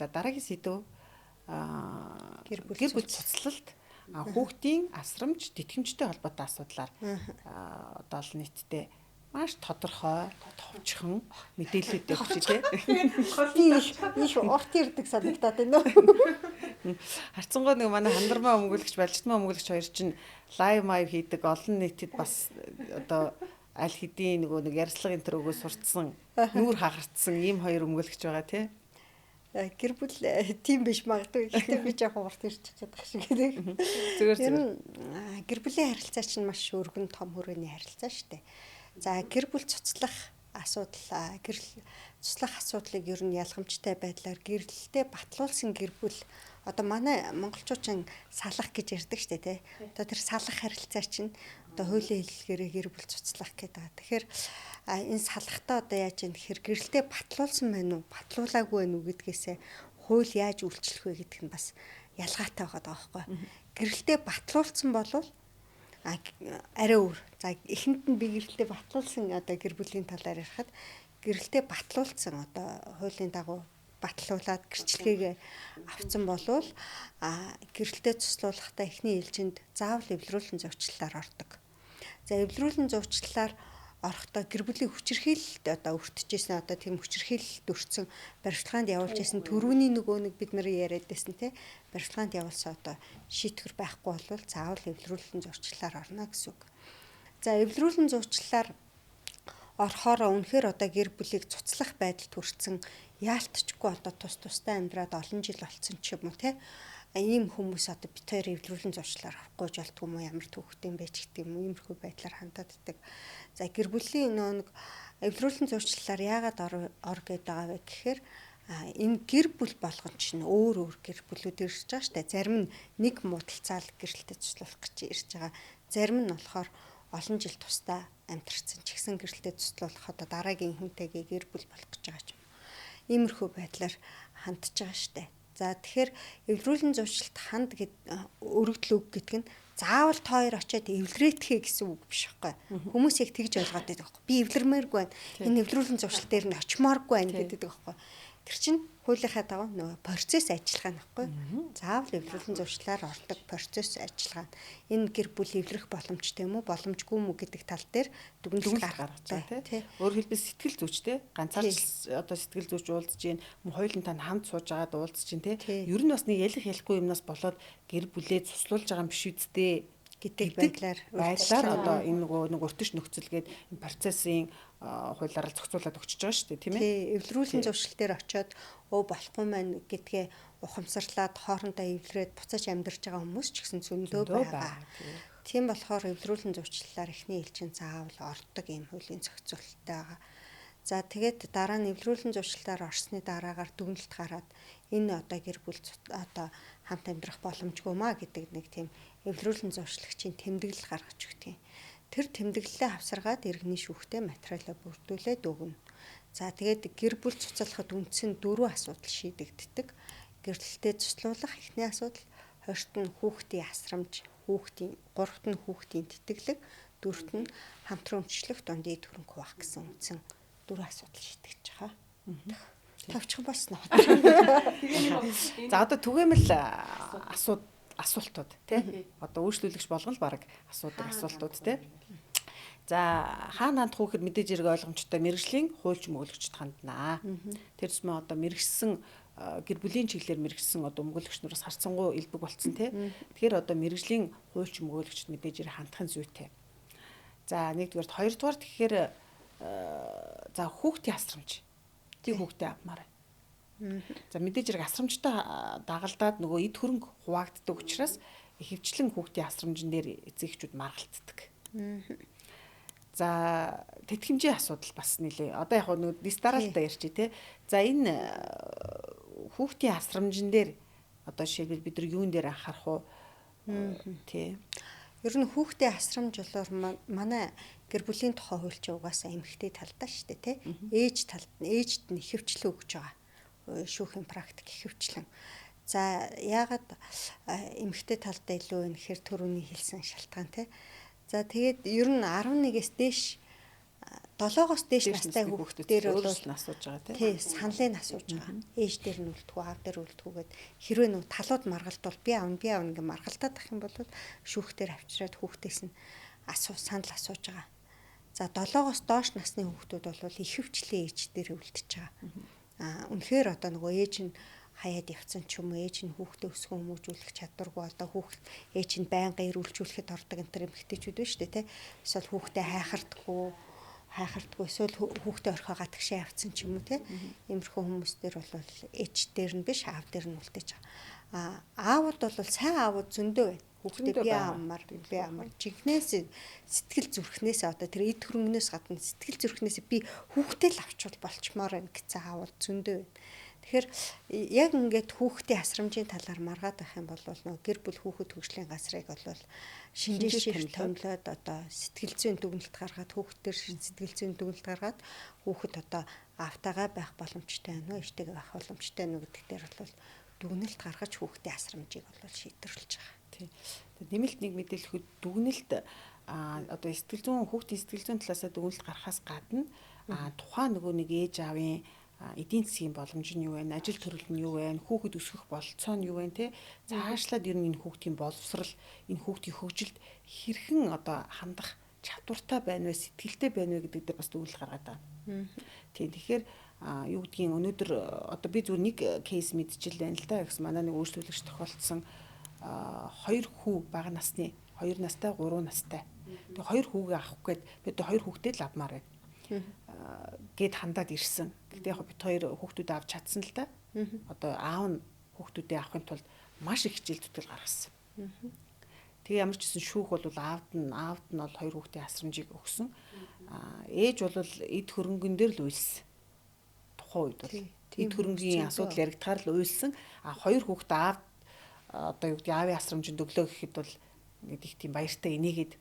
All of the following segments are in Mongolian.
За дараагийн сэдв гэр бүл цуцлалт хүүхдийн асрамж тэтгэмжтэй холбоотой асуудлаар одоо олон нийтэд маш тодорхой, товчхон мэдээлэлүүд өгч дээ. Их урт ирдэг санагдаад байна уу? Харцангой нэг манай хандармаа өмгөөлөгч, балжтмаа өмгөөлөгч хоёр чинь лайв майв хийдэг, олон нийтэд бас одоо аль хэдийн нэг ярьцлагын төрөөгөө сурцсан, нүүр хагартсан ийм хоёр өмгөөлөгч байгаа тий. Гэр бүл тийм биш магадгүй. Гэхдээ би жоохон урт ирж чадах шиг гэдэг. Зүгээр. Гэр бүлийн харилцаа чинь маш өргөн том хүрээний харилцаа шүү дээ. За гэр бүл цуцлах асуудал, цуцлах асуудлыг ер нь ялгамжтай байдлаар гэрлэлтэд батлуулсан гэр бүл одоо манай монголчууд салах гэж ярьдаг шүү дээ тий. Одоо тэр салах харилцаа чинь одоо хуулийн хэллэгээр гэр бүл цуцлах гэдэг. Тэгэхээр энэ салахтаа одоо яаж юм тэгэхээр гэрлэлтэд батлуулсан байна уу, батлуулаагүй байна уу гэдгээсээ хууль яаж үйлчлэх вэ гэдг нь бас ялгаатай байгаа байхгүй. Гэрлэлтэд батлуулсан болвол арай өөр. За эхэнд нь би гэрлэлтэд батлуулсан одоо гэр бүлийн талаар ярихад гэрлэлтэд батлуулсан одоо хуулийн дагуу батлуулаад гэрчлэгээ авсан болвол гэрлэлтэд цуцлуулахдаа эхний ээлжинд заавал эвлэрүүлэн зурчлалаар ордог. За эвлэрүүлэн зурчлалаар орохдоо гэр бүлийн хүчирхийлэлд одоо өртөжсэн одоо тийм хүчирхийлэлд өртсөн баримтлагаанд явуулж байсан төрөүний нөгөө нэг бид нар яриад байсан тий баримтлагаанд явуулсан одоо шийтгэр байхгүй бол заавал эвлэрүүлэн зурчлалаар орно гэсэн үг. За эвлэрүүлэн зурчлалаар орохоор үнэхээр одоо гэр бүлийг цуцлах байдалд хүрсэн яалтчгүй одоо тустай амьдраад олон жил болсон ч юм уу тий ийм хүмүүс одоо бит хоёр эвлэрүүлэн зурчлалаар орохгүй ч болтгүй юм ямар төвхтэй юм бэ ч гэдэг юм иймэрхүү байдлаар хандаад иддэг. За гэр бүлийн нэг эвлэрүүлэн зурчлалаар яагаад ор гэдэг байгаа вэ гэхээр энэ гэр бүл болгон чинь өөр гэр бүлүүд ирж байгаа штэ. Зарим нь нэг муудалцаал гэрэлтэд цуцлуулах гэж ирж байгаа. Зарим нь болохоор олон жил тусдаа амьдарсан ч гэсэн гэрэлтэд цуцлуулах одоо дараагийн хүнтэйгээ гэр бүл болох гэж байгаа ч юм. Иймэрхүү байдлаар хандж байгаа штэ. За тэгэхээр эвлэрүүлэн зурчлалт ханд өргөдөл үг гэдэг нь заавал та хоёр очиод эвлэрээтгэе гэсэн үг биш байхгүй. Хүмүүс яг тэгж ойлгоод байдаг байхгүй. Би эвлэрмээргүй байна. Энэ эвлэрүүлэн зуршлт дээр нь очимооргүй байна гэдэг байхгүй. Тэр чинь хуулийнхаа дагуу нөгөө процесс ажиллагаа нөхгүй. Заавал эвлэрүүлэн зуршлаар ордог процесс ажиллагаа. Энэ гэр бүл эвлэрэх боломжтой юм уу, боломжгүй юм уу гэдэг тал дээр дүгнэлт гаргадаг тий. Өөрөөр хэлбэл сэтгэл зүйчтэй ганцаарч одоо сэтгэл зүйч уулзж гин хоёулын тань хамт сууж агаад уулзж гин тий. Ер нь бас нэг ялах ялахгүй юмнаас болоод гэр бүлээ цуслуулж байгаа юм биш үсттэй гэдэг байдлаар одоо энэ нэг уртиш нөхцөлгээд энэ процессын хуулиараа зохицуулаад өгч байгаа шүү дээ тийм ээ. Эвлэрүүлэн зуршил дээр очиод болохгүй маань гэдгээ ухамсарлаад хоорондоо эвлэрээд буцааж амьдарч байгаа хүмүүс ч гэсэн зөндөө байгаа. Тийм болохоор эвлэрүүлэн зурчлалаар эхний ээлжин заавал ордог юм хуулийн зохицуулалттай байгаа. За тэгээд дараа нь эвлэрүүлэн зуршлаар орсны дараагаар дүгнэлт гараад энэ одоо гэр бүл одоо хамт амьдрах боломжгүй маа гэдэг нэг тийм эвлэрүүлэн зуршлагчийн тэмдэглэл гаргаж өгдөг. Тэр тэмдэглэлээ авсаргаад иргэний шүүхтэй материалаа бүрдүүлээд өгнө. За тэгээд гэр бүл цуцлахад үндсэн 4 асуудал шийдэгддэг. Гэрлэлтэд цуцлуулах эхний асуудал, хоёрт нь хүүхдийн асрамж, гуравт нь хүүхдийн тэтгэлэг, дөрөвт нь хамтран өмчлөх дундын төрөнг хуваах гэсэн үндсэн 4 асуудал шийдэгдэж байгаа. Товчхон болсон уу? За одоо түгээмэл асуултууд тий. Одоо үйлчлүүлэгч болгон л баг асуудаг асуултууд тий. За хаана хандах вэ гэхэд мэдээж хэрэг ойлгомжтой мэрэгжлийн хуульч мөглөгчд ханднаа. Тэр зэмээ одоо мэрэгсэн гэр бүлийн чиглэлээр мэрэгсэн одоо мөглөгч нараас харцсангуй элбэг болцсон тий. Тэгэхээр одоо мэрэгжлийн хуульч мөглөгчд мэдээж хэрэг хандахын зүйтэй. За нэгдүгээр, хоёрдугаар тэгэхээр за хүүхдийн асрамж. Тий хүүхдээ авмаар. За мэдээж хэрэг асрамжтай дагалдаад нөгөө эд хөрөнгө хуваагддаг учраас ихэвчлэн хүүхдийн асрамжин дээр эцэгчүүд маргалддаг. За тэтгэмжийн асуудал бас нэлээ. Одоо яг нэг дистаралтай ярьчих тий. За энэ хүүхдийн асрамжин дээр одоо жишээлбэл бид нар юун дээр анхаарах уу? Тий. Ер нь хүүхдийн асрамж болоор манай гэр бүлийн тухай хуульч угаасаа эмэгтэй талдаа шүү дээ тий. Ээжд нь ихэвчлэн өгж байгаа. Шүүхийн практик ихэвчлэн. За яагаад эмэгтэй талдаа илүү вэ гэхээр түрүүний хэлсэн шалтгаан тий. За тэгээд ер нь 11-ээс дээш 7-оос дээш настай хүүхдүүдээр бол өөрөөс нь асууж байгаа тий саналыг асууж байгаа. Ээж дээр нь үлдэх үү, аав дээр үлдэх үү гэд хэрвээ нэг талууд маргалтвал би аавна ингээ маргалтаад ах юм бол шүүхтэр авчираад хүүхдээс нь санал асууж байгаа. За 7-оос доош насны хүүхдүүд бол ихэвчлэн ээж дээр үлдчихэж байгаа. Үнэхээр одоо нөгөө ээж нь хаяад явцсан ч юм уу, ээж нь хүүхдээ өсгөн хүмүүжүүлэх чадваргүй, одоо хүүхд ээж нь байнга ирүүлжүүлэхэд ордог энэ төр эмэгтэйчүүд байна шүү дээ, тий. Эсвэл хүүхдээ хайхардгүй эсвэл хүүхдээ орхио гатгшаа явцсан ч юм уу, тий. Иймэрхүү хүмүүс дээр бол ээж дээр нь биш, аав дээр нь үлдээж байгаа. Аавууд бол сайн аавууд зөндөө байна. Хүүхдээ би амар жигнээс сэтгэл зүрхнээс одоо тэр эд хөрөнгнөөс гадна сэтгэл зүрхнээс би хүүхдээ л авчвал болчмоор байна гэсэн аавууд зөндөө байна. Тэгэхээр яг ингээд хүүхдийн асрамжийн талаар маргаад байх юм бол нөгөө гэр бүл хүүхэд хөгжлийн газрыг бол шинжлэх шийдвэр томилоод одоо сэтгэл зүйн дүгнэлт гаргаад хүүхдээр сэтгэл зүйн дүгнэлт гаргаад хүүхэд одоо автагаа байх боломжтой байна уу, ээжтэйгээ байх боломжтой байна уу гэдэг дээр бол дүгнэлт гаргаж хүүхдийн асрамжийг бол шийдвэрлэж байгаа. Тийм. Нэмэлт нэг мэдээлэл дүгнэлт одоо сэтгэл зүйн хүүхдийн сэтгэл зүйн талаас дүгнэлт гарахаас гадна тухайн нөгөө нэг ээж аавын эдийн засгийн боломж нь юу вэ? Ажил төрөл нь юу вэ? Хүүхэд өсгөх болцоо нь юу вэ? Тэ цаашлаад ер нь энэ хүүхдийн боловсрал, энэ хүүхдийн хөгжилд хэрхэн одоо хандах чадвартай байна вэ? Сэтгэлтэй байна вэ гэдэг дээр бас дүгнэлт гаргаад байгаа. Тийм. Тэгэхээр юу гэдгийг өнөөдөр одоо би зүгээр нэг кейс мэдчихэл байна л да. Гэсэн манай нэг өөрчлөлтөж тохиолдсон 2 хүү бага насны 2 настай 3 настай. Тэгээ 2 хүүгээ авах гээд бид 2 хүүхдээ л авмаар байна. Гэд хандаад ирсэн. Гэтэ яг бид 2 хүүхдүүдээ авч чадсан л да. Одоо аав нь хүүхдүүдээ авахын тулд маш их хичээл зүтгэл гаргасан. Тэгээ ямар ч гэсэн шүүх бол аавд нь бол 2 хүүхдийн асрамжийг өгсөн. Ээж бол эд хөрөнгөн дээр л уйлсан. Тухайн үед бол эд хөрөнгийн асуудал яригдахаар л уйлсан. 2 хүүхд аавд одоо юу гэдэг аавын асрамжинд өглөө гэхэд бол ингээд их тийм баяртай энийгээд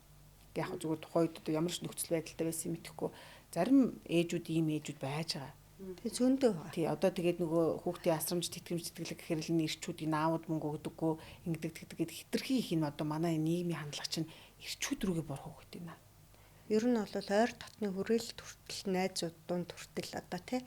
яг зүгээр тухайн үед ямар ч нөхцөл байдалтай байсан юм мэдэхгүй. Зарим ээжүүд ийм ээжүүд байж байгаа. Тэг зөндөө. Тий, одоо тэгээд нөгөө хүүхдийн асрамж тэтгэмж тэтгэлэг гэхээр л ирчүүдийн аавд мөнгө өгдөггүй ингэдэг гэдэг хитрхи их нь одоо манай нийгмийн хандлага чинь ирчүүд рүүгээ борох гэдэг юм аа. Ер нь бол ойр дотны хүрээлэлт хүртэл найзууд дунд хүртэл одоо тий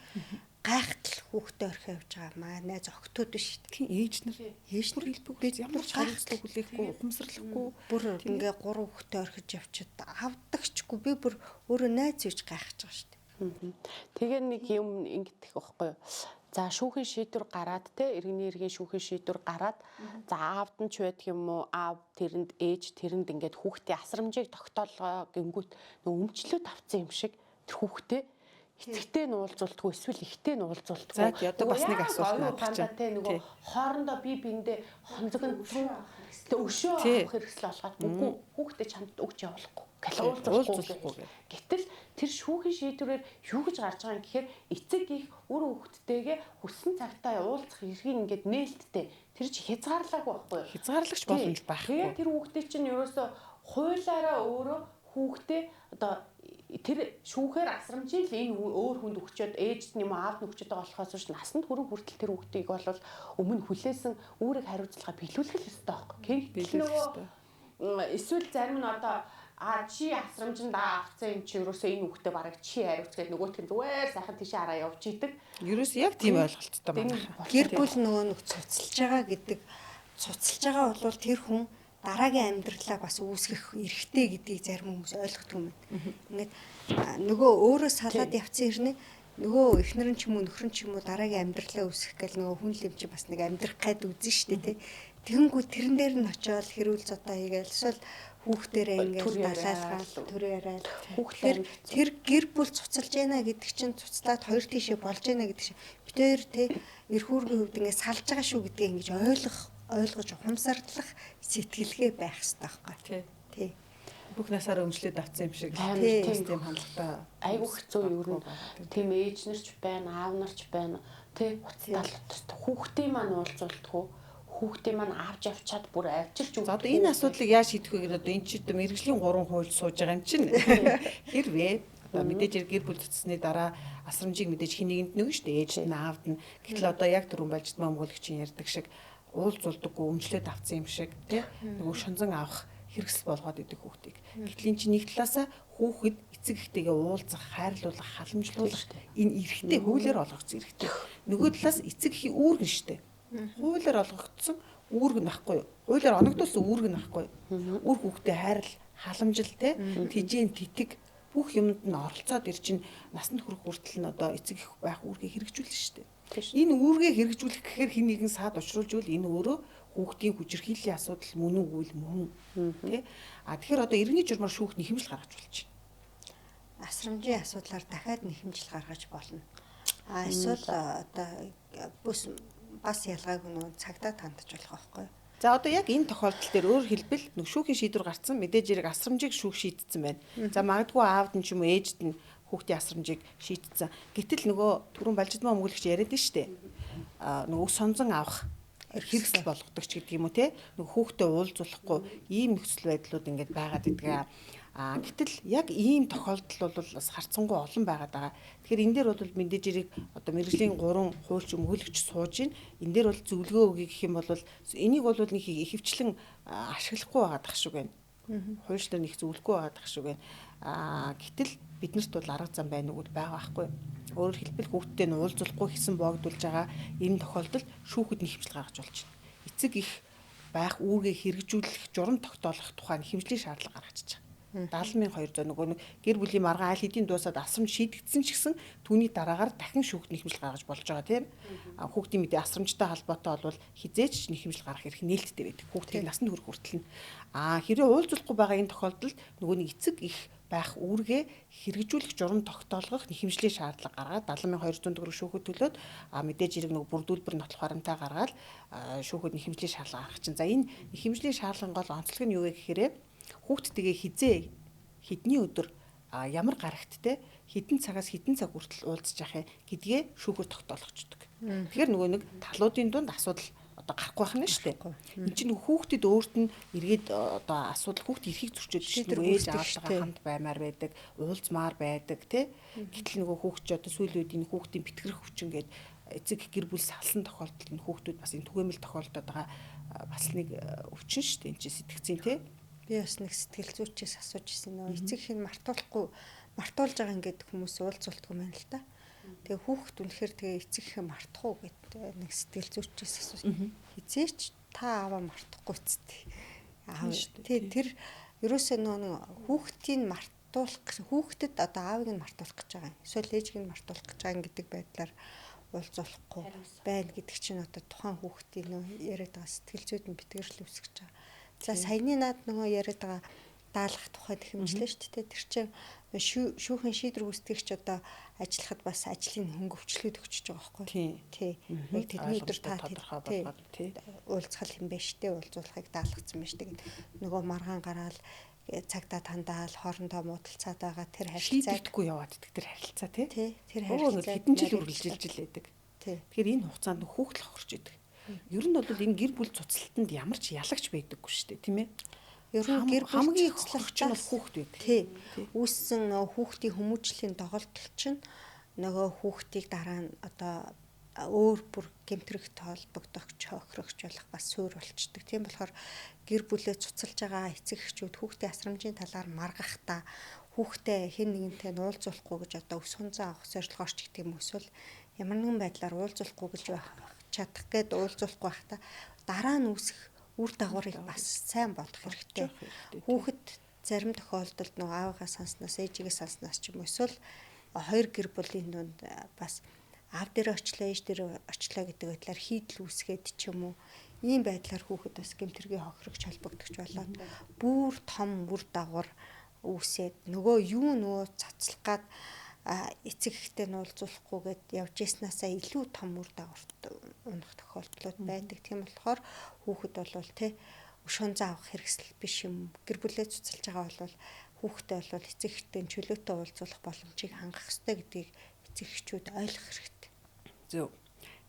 гайхтал хүүхдээ орхио явж байгаа маа найз охтууд биш. Ээж нар хэлбэггүй ямар ч хариуцлага хүлээхгүй, ухамсарлахгүй бүр ингээ 3 хүүхдээ орхиж явчихад авдагчгүй би бүр өөрөө найз үйж гайхаж байгаа шүү дээ. Тэгээ нэг юм ингэдэг байхгүй юу? За шүүхийн шийдвэр гараад те иргэний иргэн шүүхийн шийдвэр гараад за аавд нь ч байдаг юм уу аав тэрэнд ээж тэрэнд ингээд хүүхдийн асрамжийг тогтоолгоо гингүүт нөгөө өмчлөд авсан юм шиг тэр хүүхдээ эцэгтэй нь уулзуулдаггүй эсвэл ихтэй нь уулзуулдаггүй. За одоо бас нэг асуулт надад чинь. Тэ нөгөө хоорондоо бие биендээ хонцогн өшөө авах хэрэгсэл болгоод үгүй хүүхдээ чамд өгч явуулахгүй. Уулзуулахгүй. Гэтэл тэр шүүхийн шийдвэрээр юу гэж гарч байгаа юм гэхээр эцэг их үр хүүхдтэйгээ хүссэн цагтаа уулзах эрхийг ингээд нээлттэй тэр чи хязгаарлаагүй байхгүй юу? Хязгаарлагч боломж байхгүй. Тэгээ тэр хүүхдээ чинь ерөөсөө хуулаараа өөрөө хүүхдээ одоо тэр шүүхээр асрамжийн л энэ өөр хүнд өгчөөд ээжд нь юм аавд нь өгчөөд байгаа болохоос биш насанд хүрэн хүртэл тэр хүүхдийг бол өмнө хүлээсэн үүрэг хариуцлага биелүүлэх л ёстой байхгүй. Нөгөө эсвэл зарим нь одоо чи асрамжинд авцсан юм чи ерөөсөө энэ хүүхдээ бараг чи хариуцгээд нөгөөтг нь зүгээр сайхан тийшээ хараа явж идэг. Ерөөсөө яг тийм ойлголттой байна. Гэр бүл нөгөө нэг цуцлж байгаа гэдэг цуцлж байгаа бол тэр хүн дараагийн амьдралаа бас үүсгэх эрхтэй гэдгийг зарим хүмүүс ойлгохгүй юм байна. Ингээд нөгөө өөрөө салаад явцсан хэрнээ нөгөө эхнэр нь ч юм уу нөхөр нь ч юм уу дараагийн амьдралаа үүсгэх гэл нөгөө хүн лэм чи бас нэг амьдрах гайд үзэн штэ тий. Тэгэнгүү тэрэн дээр нь очиод хэрүүл зодоо хийгээл эсвэл хүүхдэрээ ингээд далаалгаал төр яриад хүүхдэр тэр гэр бүл цуцалж яана гэдэг чинь цуцлаад хоёр тишээ болж яана гэдэг чинь битээр тий эрхүүргийн хувьд ингээд салж байгаа шүү гэдгийг ингэж ойлгож ухамсарлах сэтгэлгээ байх хэрэгтэй байхгүй тий бүх насаараа өмчлөд авсан юм шиг тийм хандлагатай айгуу хэцүү юу юм тийм ээж нар ч байна аав нар ч байна тий уцтал хүүхдийн маань уулзуулдаггүй хүүхдийн маань авч явчаад бүр авчирч өгдөг. Одоо энэ асуудлыг яаж шийдэх вэ гэдэг одоо энэ чинь мэргэжлийн 3 хууль сууж байгаа юм чинь хэрвээ одоо мэдээж гэр бүл цэцсний дараа асрамжийг мэдээж хинэгэнд нэг шүү дээ ээж нь аавд нь гэтэл одоо яг түрүүн балжидмаа өмгөөлөгчийн ярьдаг шиг уулзуулдаггүй өмчлөд авсан юм шиг тий нөгөө шунзан авах хэрэгсэл болгоод идэг хүүхдийг. Гэтэл эн чинь нэг талаасаа хүүхэд эцэг эхтэйгээ уулзах, хайрлуулах, халамжлуулах энэ эрхтэй хуулиар олгогдсон эрхтэй. Нөгөө талаас эцэг эхийн үүргэн штэ. Хуулиар олгогдсон үүрэг нь байхгүй юу? Хуулиар оногдуулсан үүрэг нь байхгүй юу? Үр хүүхдээ хайрл, халамжил те тижээн титэг бүх юмд нь оролцоод ир чинь насанд хүрэх хүртэл нь одоо эцэг эх байх үүргээ хэрэгжүүлнэ штэ. Энэ үүргээ хэрэгжүүлэх гэхээр хин нэгэн саад учруулж ивэл энэ өөрөө хүүхдийн хүчирхийллийн асуудал мөн үгүй л мөн тий. Тэгэхээр одоо иргэний журмаар шүүхт нэхэмжил гаргаж болж байна. Асрамжийн асуудлаар дахиад нэхэмжил гаргаж болно. Эсвэл одоо бас ялгаагүй нөө цагдаа тандж болох байхгүй юу? За одоо яг энэ тохиолдол дээр өөр хэлбэл нэг шүүхийн шийдвэр гарцсан мэдээж хэрэг асрамжийг шүүх шийдсэн байна. За магадгүй аавд нь ч юм уу ээжд нь хүүхдийн асрамжийг шийдсэн. Гэтэл нөгөө түрүүн балжидмаа өмгөөлөгч яриад нь штэ. Нөгөө сонзон авах хэрэгсэл болгодог ч гэдэг юм уу те. Нөгөө хүүхдээ уулзуулахгүй ийм нөхцөл байдлууд ингээд байгаад идэг. Гэтэл яг ийм тохиолдол бол бас харцсангүй олон байгаад байгаа. Тэгэхээр энэ дээр бол мэдээж хэрэг одоо мэрэгжлийн 3 хуульч өмгөөлөгч сууж ийн. Энэ дээр бол зөвлөгөө өгье гэх юм бол энийг бол нэг ихэвчлэн ашиглахгүй байгаа дах шиг байна. Хуульч нар нэг зөвлөхгүй байгаа дах шиг байна. Гэтэл биднэрт бол арга зам байна уу байгаа байхгүй. Өөрөөр хэлбэл хүүхдтэй нь уулзуулахгүй хэсэн боогдуулж байгаа энэ тохиолдолд шүүхэд нэхэмжил гаргаж болж байна. Эцэг их байх үүргээ хэрэгжүүлэх, журам тогтоолох тухай хэмжлийн шаардлага гаргачихж байгаа. 70,200 нөгөө гэр бүлийн маргаан аль хэдийн дуусаад асрамж шийдэгдсэн ч гэсэн түүний дараагаар дахин шүүхт нэхэмжил гаргаж болж байгаа тийм. Хүүхдийн мэдээ асрамжтай холбоотой бол хизээч нэхэмжил гаргах эрх нээлттэй байдаг. Хүүхдийн насанд хүрэх хүртэл нь хэрвээ уулзуулахгүй байгаа энэ тохиолдолд нөгөө нэг эцэг их байх үүргээ хэрэгжүүлэх журам тогтоолгох нэхэмжлийн шаардлага гаргаад 70,200 төгрөг шүүхэд төлөөд мэдээж хэрэг нөгөө бүрдүүлбэр нотлох баримтаа гаргаад шүүхэд нэхэмжлийн шаардлага гаргах чинь. За энэ нэхэмжлийн шаардлагын гол онцлог нь юу вэ гэхээр хүүхдтэйгээ хизээ хэдний өдөр ямар гарагттай хэдэн цагаас хэдэн цаг хүртэл уулзж явах гэдгээ шүүхээр тогтоолгочдөг. Тэгэхээр нөгөө нэг талуудын дунд асуудал одоо гарахгүй байх нь шүү дээ. Энд чинь хүүхдэд өөрт нь эргээд одоо асуудал хүүхд эрхийг зөрчиж шийдвэр ээж аавтайгаа хамт баймаар байдаг, уулзмаар байдаг тий. Гэтэл нөгөө хүүхд ч одоо сүүлийн үед энэ хүүхдийн битгэрэх хүчин гээд эцэг гэр бүл салсан тохиолдолд энэ хүүхдүүд бас энэ түгээмэл тохиолдоод байгаа бас нэг өвчин шүү дээ. Энд чинь сэтгцэн тий. Би бас нэг сэтгэл зүйчээс асууж ирсэн нөө эцэг хин мартуулж байгаа ингээд хүмүүс уулзуултгүй байна л да. Тэгээ хүүхэд үнэхээр тэгээ эцэг хин мартах уу гэдэг нэг сэтгэл зүйчээс асууж. Хизээч та ааваа мартахгүй цтэй. Аав тэр ерөөсөө нөө хүүхдийн мартуулах хүүхдэд одоо аавыг нь мартуулах гэж байгаа. Эсвэл ээжийг нь мартуулах гэж байгаа гэдэг байдлаар уулзуулахгүй байна гэдэг чинь одоо тухайн хүүхдийн нөө яриад байгаа сэтгэл зүйд нь битгэрл үүсгэж байгаа. За саяны над нөгөө яриад байгаа даалгах тухайд хэмжлээ шүү дээ. Тэр чинь шүүхийн шийдвэр гүйцэтгэгч одоо ажиллахад бас ажлын хөнгөвчлүүд өгчөж байгаа байхгүй. Тий. Яг тэдний өдөр та тодорхой болгоод тий. Уулзах юм байна штэ. Уулзуулахыг даалгацсан байна штэ. Нөгөө маргаан гараал цагтаа тандаал хоорондоо муудалцаад байгаа тэр харилцаа шийдэгдэхгүй яваад идэх тэр харилцаа тий. Тэр харилцаа хэдэн жил үргэлжилж байдаг. Тэгэхээр энэ хугацаанд хүүхд л хохирч идэг. Ер нь бол энэ гэр бүл цуцлалтанд ямар ч ялагч байдаггүй шүү дээ, тийм ээ. Ер нь гэр бүл хамгийн хохирч нь бол хүүхд байдаг. Тий. Үүссэн хүүхдийн хүмүүжлийн тоглолт чинь нөгөө хүүхдийг дараа нь одоо өөр бүр гэмтрэгт холбогдохч хохирогч болох бас суур болчдөг. Тийм болохоор гэр бүлээ цуцалж байгаа эцэг эхчүүд хүүхдийн асрамжийн талаар маргахдаа хүүхдээ хэн нэгэнтэй уулзуулахгүй гэж одоо өс хунзаа авах зорилгоор ч гэдэг юм эсвэл ямар нэгэн байдлаар уулзуулахгүй гэж чадах гээд уулзуулахгүй байхдаа дараа нь үүсэх үр дагаврыг бас сайн бодох хэрэгтэй. Хүүхэд зарим тохиолдолд нөгөө аавыгаа санснаас ээжигээ санснаас ч юм уу эсвэл хоёр гэр бүлийн дунд бас аав дээр очлоо ээж дээр очлоо гэдэг байдлаар хийдэл үүсгээд ч юм уу ийм байдлаар хүүхэд бас гэмтэргийн хохирогч холбогдож болоод бүр том үр дагавар үүсээд нөгөө цацлах гад эцэг ихтэй нь уулзуулахгүйгээд явж яснаасаа илүү том үр дагаварт унах тохиолдлууд байдаг. Тийм болохоор хүүхэд бол өшөөнзөө авах хэрэгсэл биш юм. Гэр бүлээ цуцалж байгаа бол хүүхдээ бол эцэг ихтэй чөлөөтэй уулзуулах боломжийг хангах ёстой гэдгийг эцэг эхчүүд ойлгох хэрэгтэй. Зөв.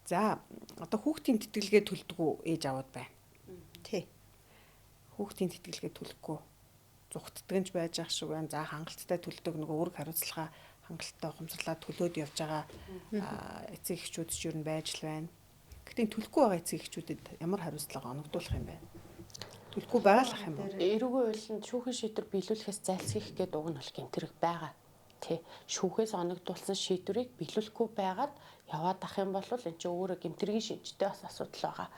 За одоо хүүхдийн тэтгэлгээ төлдөг ээж аваад байна. Тий. Хүүхдийн тэтгэлгээ төлөхгүй зүгтдгэнж байж ах шиг байна. За хангалттай төлдөг нөгөө үүрэг хариуцлага хангалттай ухамсарлаад төлөөд явж байгаа эцэг эхчүүд ч юу н байж л байна. Гэхдээ төлөхгүй байгаа эцэг эхчүүдэд ямар хариуцлага оногдуулах юм бэ? Төлөхгүй байгаа л ах юм уу? Эрүүгийн хуулинд шүүхийн шийдвэр биелүүлэхээс зайлсхийх гэдэг уг нь бол гэмтрэг байгаа. Тэ шүүхээс оногдуулсан шийдвэрийг биелүүлэхгүй байгаад яваад ах юм бол эн чинь өөрөө гэмтргийн шинжтэй бас асуудал байгаа.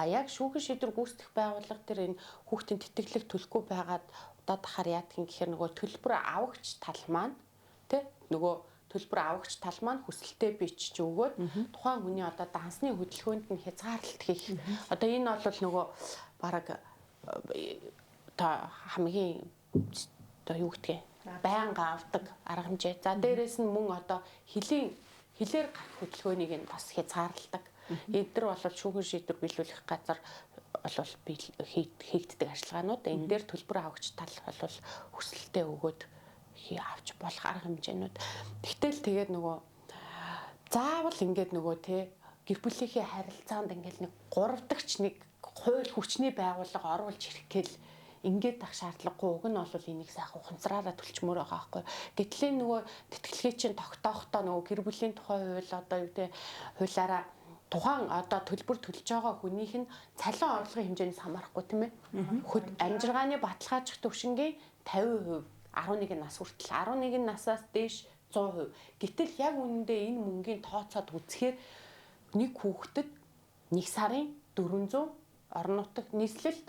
Яг шүүхийн шийдвэр гүйцэтгэх байгууллага тэр энэ хүүхдийн тэтгэлэг төлөхгүй байгаад удаа дахаар яадгийн гэхээр нөгөө төлбөр авагч тал маань тэ нөгөө төлбөр авагч тал маань хүсэлтэд бичиж өгөөд тухайн хүний одоо дансны хөдөлгөөнд нь хязгаарлалт хийх. Одоо энэ бол нөгөө бараг та хамгийн одоо юу гэдгийг байнга авдаг арга хэмжээ. За дээрэс нь мөн одоо хилээр гарах хөдөлгөөнийг нь бас хязгаарладаг. Эдгээр бол шүүхийн шийдвэр биелүүлэх газар бол хийгддэг ажиллагаанууд. Энэ дээр төлбөр авагч тал бол хүсэлтэд өгөөд авч болох арга хэмжээнүүд. Тэгтэл тэгээд нөгөө заавал ингээд нөгөө те гэр бүлийнхээ харилцаанд ингээд нэг 3 дахьч нэг хууль хүчний байгууллага оруулж ирэх гээл ингээд ах шаардлагагүй. Уг нь бол энийг сайхан ухамсараараа төлчмөр байгаа байхгүй. Гэтэл нөгөө тэтгэлгээ чинь тогтоохдоо нөгөө гэр бүлийн тухай хууль одоо юу гэдэг хуулиараа тухайн одоо төлбөр төлж байгаа хүнийх нь цалин орлогын хэмжээнээс хамаарахгүй тийм ээ. Амжиргааны баталгаажих төвшингийн 50%, 11 нас хүртэл 11 насаас дээш 100%. Гэтэл яг үнэндээ энэ мөнгийн тооцоод үзэхээр нэг хүүхдэд 1 сарын 400 орон нутаг нийслэлд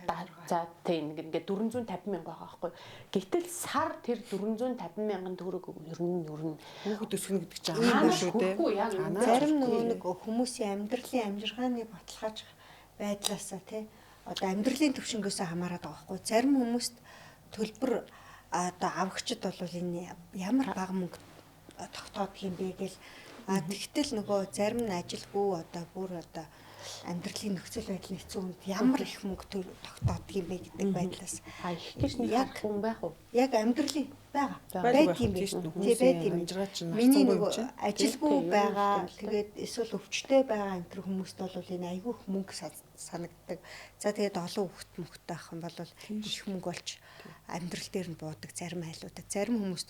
450. За тийм ингээд 450 мянга байгаа байхгүй. Гэтэл сар тэр 450 мянган төгрөг ер нь хүүхэд өсгөнө гэдэг чинь аа шүү дээ. Зарим нэг хүмүүсийн амьдралын амжиргааны баталгаажих байдлаасаа тий одоо амьдралын төвшнгөөсөө хамаарат байгаа байхгүй. Зарим хүмүүст төлбөр одоо авагчид бол энэ ямар бага мөнгө тогтоодг юм бэ гэл тэгтэл нөгөө зарим нь ажилгүй одоо бүр одоо амьдралын нөхцөл байдлын хэцүү хүнд ямар их мөнгө тогтоодг юм бэ гэдэг байдлаас их гэж нэг хүн байх уу? Яг амьдралын байд юм биш үү? Тий байд юм. Миний нөгөө ажилгүй байгаа тэгээд эсвэл өвчтөй байгаа энэ төр хүмүүст бол энэ айгүй их мөнгө санагддаг. За тэгээд олон хүүхэд авах юм бол их мөнгө болж амьдрал дээр нь буудаг зарим айлуудад. Зарим хүмүүст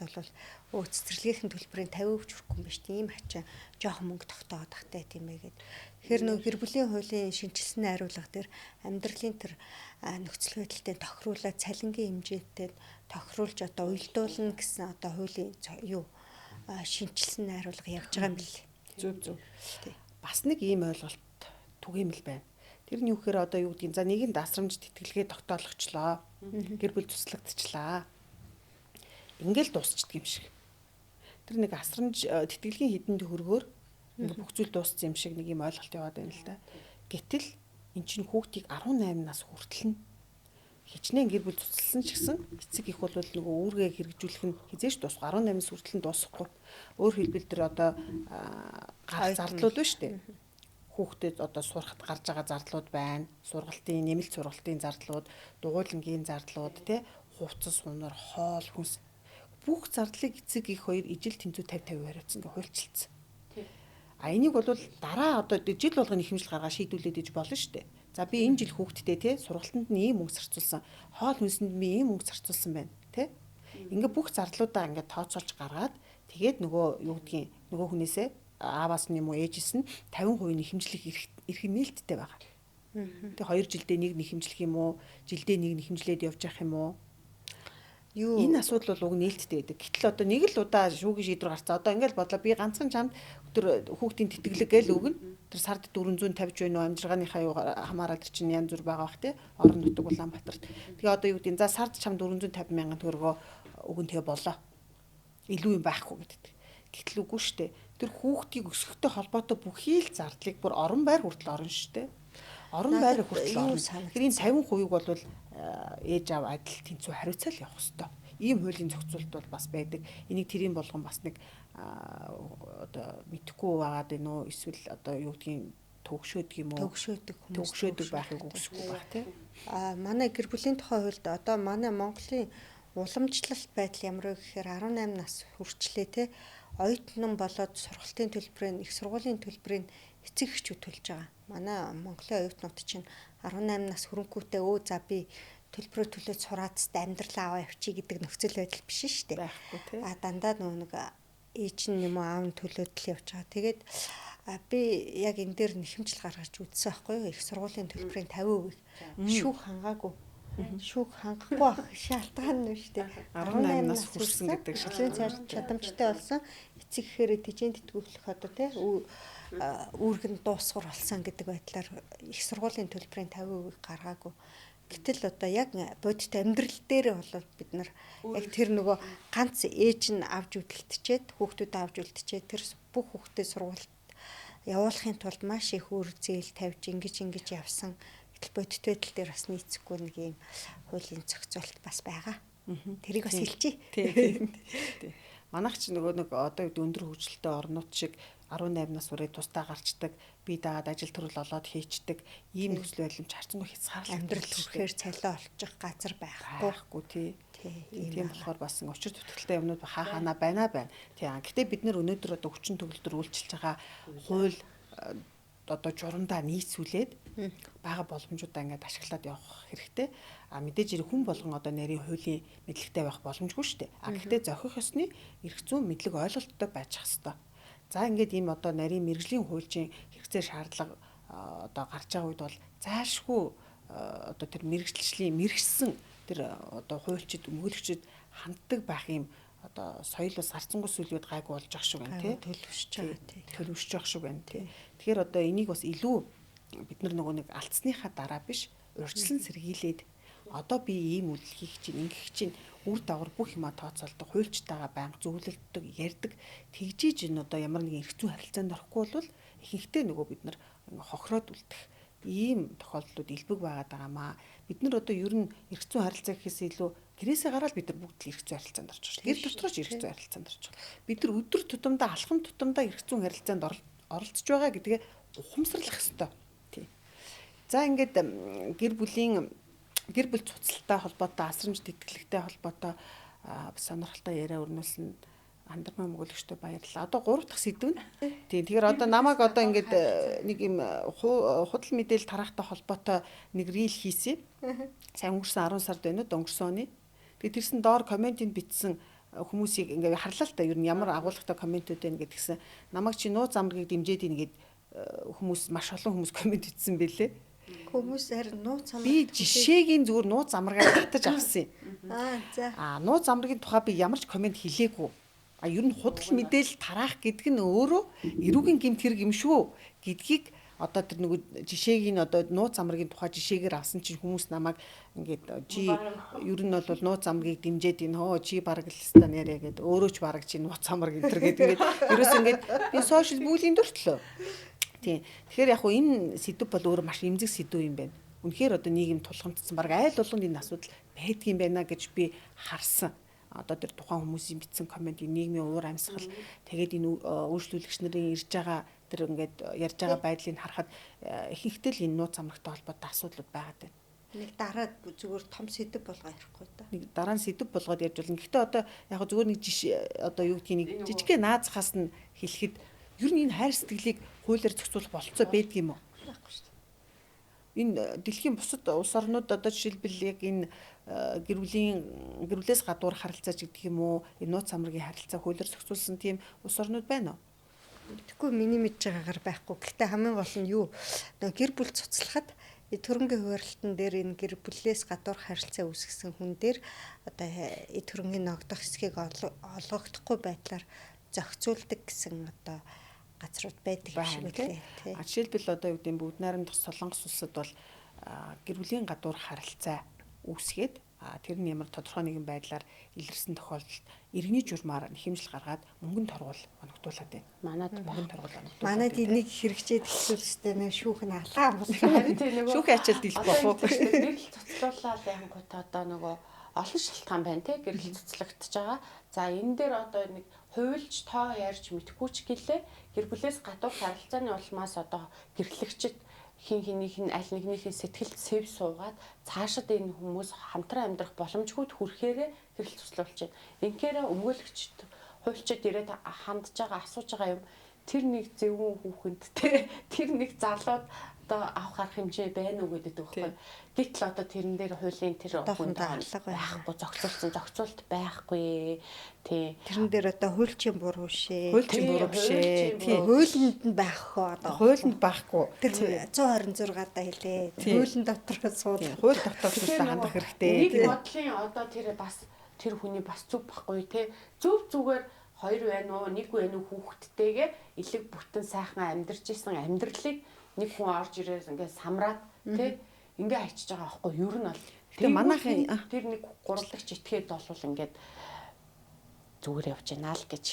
бол цэцэрлэгийн төлбөрийн 50% хүрхгүй юм биш тийм хачаа жоохон мөнгө тогтоод тахтай тийм ээ гэд. Тэгэхээр нөгөө гэр бүлийн хуулийн шинжилсэн найруулга дээр амьдралын тэр нөхцөл байдалтай тохируулаад цалингийн хэмжээтэй тохируулж одоо уялдуулна гэсэн одоо хуулийн юу шинжилсэн найруулга явж байгаа юм билээ. Зөв. Бас нэг ийм ойлголт түгээмэл байна. Тэр нь юу гэхээр одоо юу гэдгийг за нэгэн дасрамж тэтгэлгээ тогтоолгочлоо. Гэр бүл туслагдчихлаа. Ингээл дуусчдаг юм шиг. Тэр нэг асрамж тэтгэлгийн хідэн төгрөгөөр ингээ бүх зүйл дууссан юм шиг нэг юм ойлголт яваад байна л да. Гэтэл эн чинь хүүхдийг 18 нас хүртэл нь хичнээн гэр бүл тусласан ч гэсэн эцэг их бол нөгөө үүргээ хэрэгжүүлэх нь хизээш дуусах 18-аас хүртэл нь дуусахгүй. Өөр хэлбэл тэр одоо гарах зардлууд байна шүү дээ. Хүүхдэд одоо сурахад гарч байгаа зардлууд байна. Сургалтын, нэмэлт сургалтын зардлууд, дугуйлангийн зардлууд, тий, хувцас, хунар, хоол, хүнс бүх зардлыг эцэг их хоёр ижил тэнцүү 50-50 хариуцсан гэж хуульчилсан. Энийг бол дараа одоо жил болгоны хэмжил гаргаа шийдүүлээд иж болно шүү дээ. За би энэ жил хүүхдтэй тий сургалтанд нь ийм мөнгө зарцуулсан. Хоол хүнсэнд би ийм мөнгө зарцуулсан байна тий. Ингээ бүх зардлуудаа ингээ тооцоолж гаргаад тэгээд нөгөө юу гэдгийг нөгөө хүнээсээ ааваас нь юм уу ээжээс нь 50% нь хэмжлэх эрх нээлттэй байгаа. Тэгээ 2 жилдээ нэг хэмжлэх юм уу? Жилдээ нэг хэмжлээд явж явах юм уу? Энэ асуудал бол уг нээлттэй байдаг. Гэтэл одоо нэг л удаа шүүгийн шийдвэр гарцаа. Одоо ингээл бодлоо би ганцхан чамд тэр хүүхдийн тэтгэлэг гээл өгнө. Тэр сард 450 байна уу амжиргааныхаа юу хамаарал чинь янз бүр байгаа бах тий. Орон нутаг Улаанбаатарт. Тэгээ одоо юу гэдэг за сард чам 450 мянган төгрөгөө өгөн тэгээ болоо. Илүү юм байхгүй гэдэг. Гэтэл үгүй шүү дээ. Тэр хүүхдийг өсгөхтэй холбоотой бүхий л зардлыг бүр орон байр хүртэл орно шүү дээ. Орон байр хүртэл орно. Тэгэхээр энэ 50% бол ээж аав адил тэнцүү хариуцаал явах хэрэгтэй. Ийм хуулийн зохицуулт бол бас байдаг. Энийг тэрийн болгон бас нэг одоо мэдхгүй байгаад байна уу? Эсвэл одоо юу гэдгийг төгшөөдөг юм уу? Төгшөөдөг байхыг үгүйсэхгүй байх тийм. Манай гэр бүлийн тухай хуульд одоо манай Монголын уламжлалт байдал ямар вэ гэхээр 18 нас хүрчлээ те оюутан болоод сургалтын төлбөрийн их сургуулийн төлбөрийн эцэг эхчүүд төлж байгаа. Манай Монголын оюутнууд чинь 18 нас хүрэнгүүтээ за би төлбөрөө төлөөд сураад амьдрал аваа явчих гэдэг нөхцөл байдал биш шүү дээ. Байхгүй тий. Дандаа нэг ээж нь юм уу аав нь төлөөд л явж байгаа. Тэгээд би яг энэ дээр нэхэмжил гаргаж үзсэн байхгүй юу? Их сургуулийн төлбөрийн 50% шүүх хангаагүй. Шүүх хангахгүй байх шалтгаан нь шүү дээ. 18-наас хүрсэн гэдэг шилэн цаар чадамжтай болсон. Эцэг гэхээр тэжээнд тэтгүүлэх одоо тий үүргэн дуусгар болсон гэдэг байдлаар их сургуулийн төлбөрийн 50% гаргаагүй. Гэтэл одоо яг бодит амьдрал дээр бол бид нар яг тэр нөгөө ганц ээж нь авч үлдчихээд хүүхдүүд авч үлдчихээд тэр бүх хүүхдээ сургуульд явуулахын тулд маш их үр зээл тавьж ингэж явсан. Гэтэл бодит байдал дээр бас нийцэхгүй нэг юм хуулийн зохицуулалт бас байгаа. Тэрийг бас хэлчихье. Тийм. Манайх ч нөгөө нэг одоо өндөр хөгжилтэй орнууд шиг 18-наас үрээ тусдаа гарчдаг, бие дагаад ажил төрөл олоод хийчдэг ийм нөхцөл байдал харцангуй хязгаарлалт амьдрал төрөхээр цалиа олчих газар байхгүй тий. Тийм болохоор бас учир зүтгэлтэй юмнууд хаана байна. Тийм. Гэтэ бид нэр өнөөдөр одоо хүчин төгөлдөр үйлчилж байгаа хууль одоо журандаа нийцүүлээд бага боломжуудаа ингээд ашиглаад явах хэрэгтэй. Мэдээж хүн болгон одоо нарийн хуулийн мэдлэгтэй байх боломжгүй шүү дээ. Гэхдээ зохих ёсны эрх зүйн мэдлэг ойлголттой байж ах хэвээр. За ингээд ийм одоо нарийн мэрэгжлийн хуульчийн хэрэгцээ шаардлага одоо гарч байгаа үед бол зайлшгүй одоо тэр мэрэгчлэлийн мэрэгсэн тэр одоо хуульчид өмгөөлөгчид ханддаг байх юм одоо соёл бас харцангуй сүлүүд гайгүй болж ах шиг байна тий. Төлөвшөж ах шиг байна тий. Тэгэхээр одоо энийг бас илүү бид нөгөө нэг алдсныхаа дараа биш урьдчилан сэргийлээд одоо би ийм үйл хийх чинь ингэх чинь үр дагавар бүх юма тооцоолдог хуульчтайгаа байнга зөвлөлддөг ярьдаг тэгжиж энэ одоо ямар нэгэн эрх зүйн харилцаанд орохгүй бол ихэнхдээ нөгөө бид нар хохироод үлдэх ийм тохиолдлууд илбэг байгаад байгаамаа. Бид нар одоо ер нь эрх зүйн харилцаа гэхээс илүү гэрээсээ гараад бид нар бүгд л эрх зүйн харилцаанд орж байгаа. Гэр дотрооч эрх зүйн харилцаанд орж байгаа. Бид нар өдөр тутамдаа алхам тутамдаа эрх зүйн харилцаанд оролцож байгаа гэдгээ ухамсарлах ёстой. Тий. За ингээд гэр бүл цуцалтай холбоотой асрамж тэтгэлэгтэй холбоотой сонирхолтой яриа өрнүүлсэн Андармаа мөгөөлөгчтэй баярлалаа. Одоо 3 дахь сэдв нь. Тийм. Тэгэхээр одоо намайг одоо ингээд нэг юм худал мэдээлэл тараахтай холбоотой нэг рил хийсэн. Сайн өнгөрсөн 10 сард байна уу? Өнгөрсөн оны. Тэгээд тэрсэн доор комментинд бичсэн хүмүүсийг ингээд харлаа л та ер нь ямар агуулгатай комментүүд байна гэдгсэн. Намайг чи нууц амргийг дэмжээд ийн гэд хүмүүс маш олон хүмүүс коммент бичсэн бэлээ. Хүмүүс харин нууц амраг би жишээгийн зүгээр нууц амрагаа татаж авсан юм. За. Нууц амрагийн тухай би ямар ч коммент хэлээгүй. Ер нь худал мэдээлэл тараах гэдэг нь өөрөө эрүүгийн гэмт хэрэг юм шүү гэдгийг одоо тэр нэг жишээг нь одоо нууц амрагийн тухай жишээгээр авсан чинь хүмүүс намайг ингээд чи ер нь бол нууц амрагийг дэмжиж ийн хоо чи бараг л стан яриа гэдэг өөрөө ч бараг чи нууц амраг энэ төр гэдэг ерөөс ингээд би сошиал бүлийн дөртлөө. Тийм. Тэгэхээр яг хуу энэ сэдв бол өөрөө маш эмзэг сэдв юм байна. Үнэхээр одоо нийгэм тулгамдсан бараг айл болгонд энэ асуудал байдаг юм байна гэж би харсан. Одоо тэр тухайн хүмүүсийн бичсэн коммент нийгмийн уур амьсгал тэгээд энэ үйлчлүүлэгч нарын ирж байгаа тэр ингээд ярьж байгаа байдлыг харахад ихэнхдээ л энэ нууц амрагтай холбоотой асуудлууд байгаад байна. Нэг дараа зүгээр том сэдв болгоо ярихгүй да. Нэг дараа нь сэдв болгоод ярьж болно. Гэхдээ одоо яг зүгээр нэг жишээ одоо юу гэдгийг нэг жижигхэн наазахаас нь хэлэхэд ер нь энэ хайр сэтгэлийг хуулиар зохицуулах болцоо байдаг юм уу? Байхгүй шүү дээ. Энэ дэлхийн бусад улс орнууд одоо жишээлбэл яг энэ гэрүүлээс гадуур харилцаа ч гэдэг юм уу энэ нууц амрагийн харилцаа хуулиар зохицуулсан тийм улс орнууд байна уу? Тэгэхгүй миний мэдж байгаагаар байхгүй. Гэхдээ хамгийн гол нь юу? Гэр бүл цуцлахад төрөнгийн хуваарлалтан дээр энэ гэр бүлээс гадуур харилцаа үүсгэсэн хүн дээр одоо төрөнгийн ногдох хэсгийг олгогдохгүй байдлаар зохицуулдаг гэсэн одоо газрууд байдаг юм шиг үлээ. Жишээлбэл одоо юу гэдэг нь Бүгд найрамдах Солонгос улсад бол гэр бүлийн гадуур харилцаа үүсгээд тэр нь ямар тодорхой нэгэн байдлаар илэрсэн тохиолдолд иргэний журмаар нэхэмжил гаргаад мөнгөнд торгуул оногдуулаад байна. Манайд мөнгөнд торгуул оногдуулаад. Манайд энийг хэрэгжээд хэлсүүстэй нэг шүүх нь алгаа амгалсан. Харин тийм нөгөө шүүхийн ачаалт дийлэх болох уу? Гэрэл цуцлуулаад янгууд одоо нөгөө олон шалтгаан байна тий гэрэл цуцлагдчихж байгаа. За энэ дээр одоо нэг хуульч тоо ярьж мэдхгүй ч гэлээ гэр бүлээс гадуур харилцааны улмаас одоо гэрлэгчд хин хинийх нь аль нэгнийхээ сэтгэлд сэв суугаад цаашид энэ хүмүүс хамтран амьдрах боломжгүйд хүрэхээрээ гэрэл цуцлуулж байна. Инхээр өмгөөлөгчд хуульчид ирээд хандж байгаа асууж байгаа юм тэр нэг зөвүүн хүүхэнд тэр нэг залууд одоо авах арга хэмжээ байна уу гэдэг байхгүй. Гэтэл одоо тэрэн дээр хуулийн тэр Одоохон даалга байхгүй, зохицуулт байхгүй. Тий. Тэрэн дээр одоо хуульчийн буруу шээ. Хуульчийн буруу биш ээ. Тийм хуулинд нь байхгүй одоо. Хуулинд байхгүй. Тэр 126 даа хэлээ. Хуулийн дотор сууд. Хууль дотор зүйлээ хандах хэрэгтэй. Нэг бодлын одоо тэр бас тэр хүний бас зүг байхгүй тий. Зүгээр хоёр байна уу, нэг байна уу хүүхэдтэйгээ элэг бүтэн сайхан амьдарч исэн амьдралыг нэг хүн орж ирээс ингээд самраад тий ингээ хайчиж байгаа байхгүй юу? Ер нь бол тэгээ манайхын тэр нэг гурлагч этгээд болвол ингээд зүгээр явж байна л гэж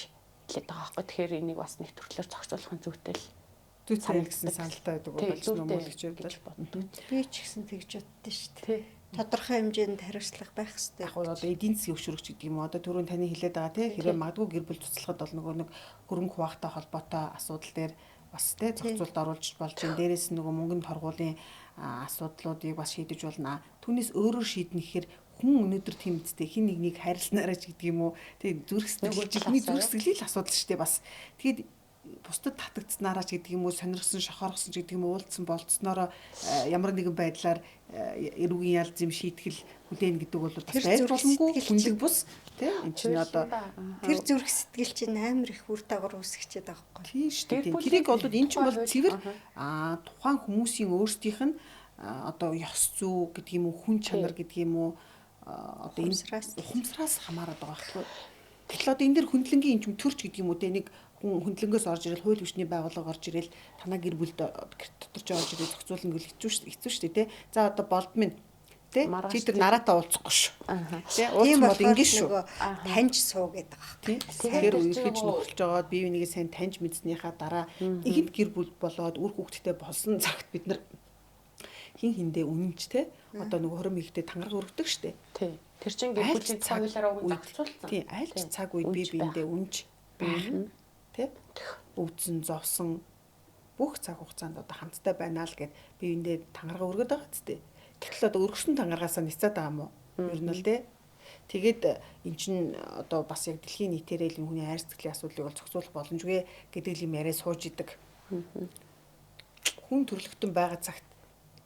хэлээд байгаа байхгүй. Тэгэхээр энийг бас нэг төрлөөр зохицуулах нь зүйтэй л зүй санал гэсэн саналтай байдаг болж нөмөлөгч явдал бодно. Би ч гэсэн тэгж боддоо шүү дээ. Тодорхой хэмжээнд хариуцлага байх хэрэгтэй. Яг одоо эдийн засгийн өвчрөгч гэдэг юм уу? Одоо түрүүн таны хэлээд байгаа тий хэрэг магадгүй гэр бүл цуцлахад бол нөгөө нэг хөрөнгө хуваахтай холбоотой асуудал дээр бас тий зохицуулт оруулж болж байна. Дээрээс нөгөө мөнгөнд торгуулийн асуудлуудыг бас шийдэж болно. Түүнээс өөрөөр шийднэ гэхээр хүн өнөөдөр тийм үстэй хин нэг хайрласнараа ч гэдэг юм уу? Тий зүрх сэтгэлийн асуудал шүү дээ бас. Тэгэд бусдад татагдсанараа ч гэдэг юм уу, сонирхсон, шохооргосон ч гэдэг юм уу, уулзсан болцсноороо ямар нэгэн байдлаар эрүүгийн ял зэм шийтгэл хүлээн гэдэг бол бас байж боломгүй хүнлэг бус тий энэ чинь одоо тэр зүрх сэтгэл чинь амар их үр дагавар үүсгэж байгаа байхгүй. Тийм шүү дээ. Тэрийг бол энэ чинь бол цэвэр тухайн хүмүүсийн өөрсдийнх нь одоо ёс зүй гэдэг юм уу, хүн чанар гэдэг юм уу одоо энэ ухамсараас хамаарат байгаа байхгүй. Тэгэхээр одоо энэ дэр хөндлөнгийн энэ төрч гэдэг юм уу те нэг хүн хөндлөнгөөс орж ирэл хууль хүчний байгууллага орж ирэл танаа гэр бүлд дотор ч орж ирэл зохицуулна гэл хэцүү шүү дээ те. За одоо болдмын те чи тэр нараатай уулзахгүй шүү. Те уулзсан бол ингэ шүү. Таньж суу гэдэг байгаа. Тийм. Тэгэхээр үерхэж нөхөрлж байгаад бие бинийгээ сайн таньж мэдснийхаа дараа ихэнд гэр бүл болоод үр хүүхэдтэй болсон цагт бид нар хин хиндээ үнэнч те одоо нөгөө хором ихтэй тангараг өргөдөг шүү дээ. Тийм. Тэр чинь гэр бүлийн цаглаараа уг зохицуулсан. Тийм, аль ч цаг үед бие биендээ үнж байх нь тий өвдсөн зовсон бүх цаг хугацаанд одоо хамттай байна л гэд биендээ тангараг өргөд байгаа ч тий. Гэтэл одоо өргөсөн тангарагаасаа ницаад байгаа юм уу? Ер нь л тий. Тэгээд эн чин одоо бас яг дэлхийн нийтээрээ л хүний хайр сэтгэлийн асуудлыг бол зохицуулах боломжгүй гэдэг юм яриа сууж идэг. Хүн төрлөختөн байгаа цагт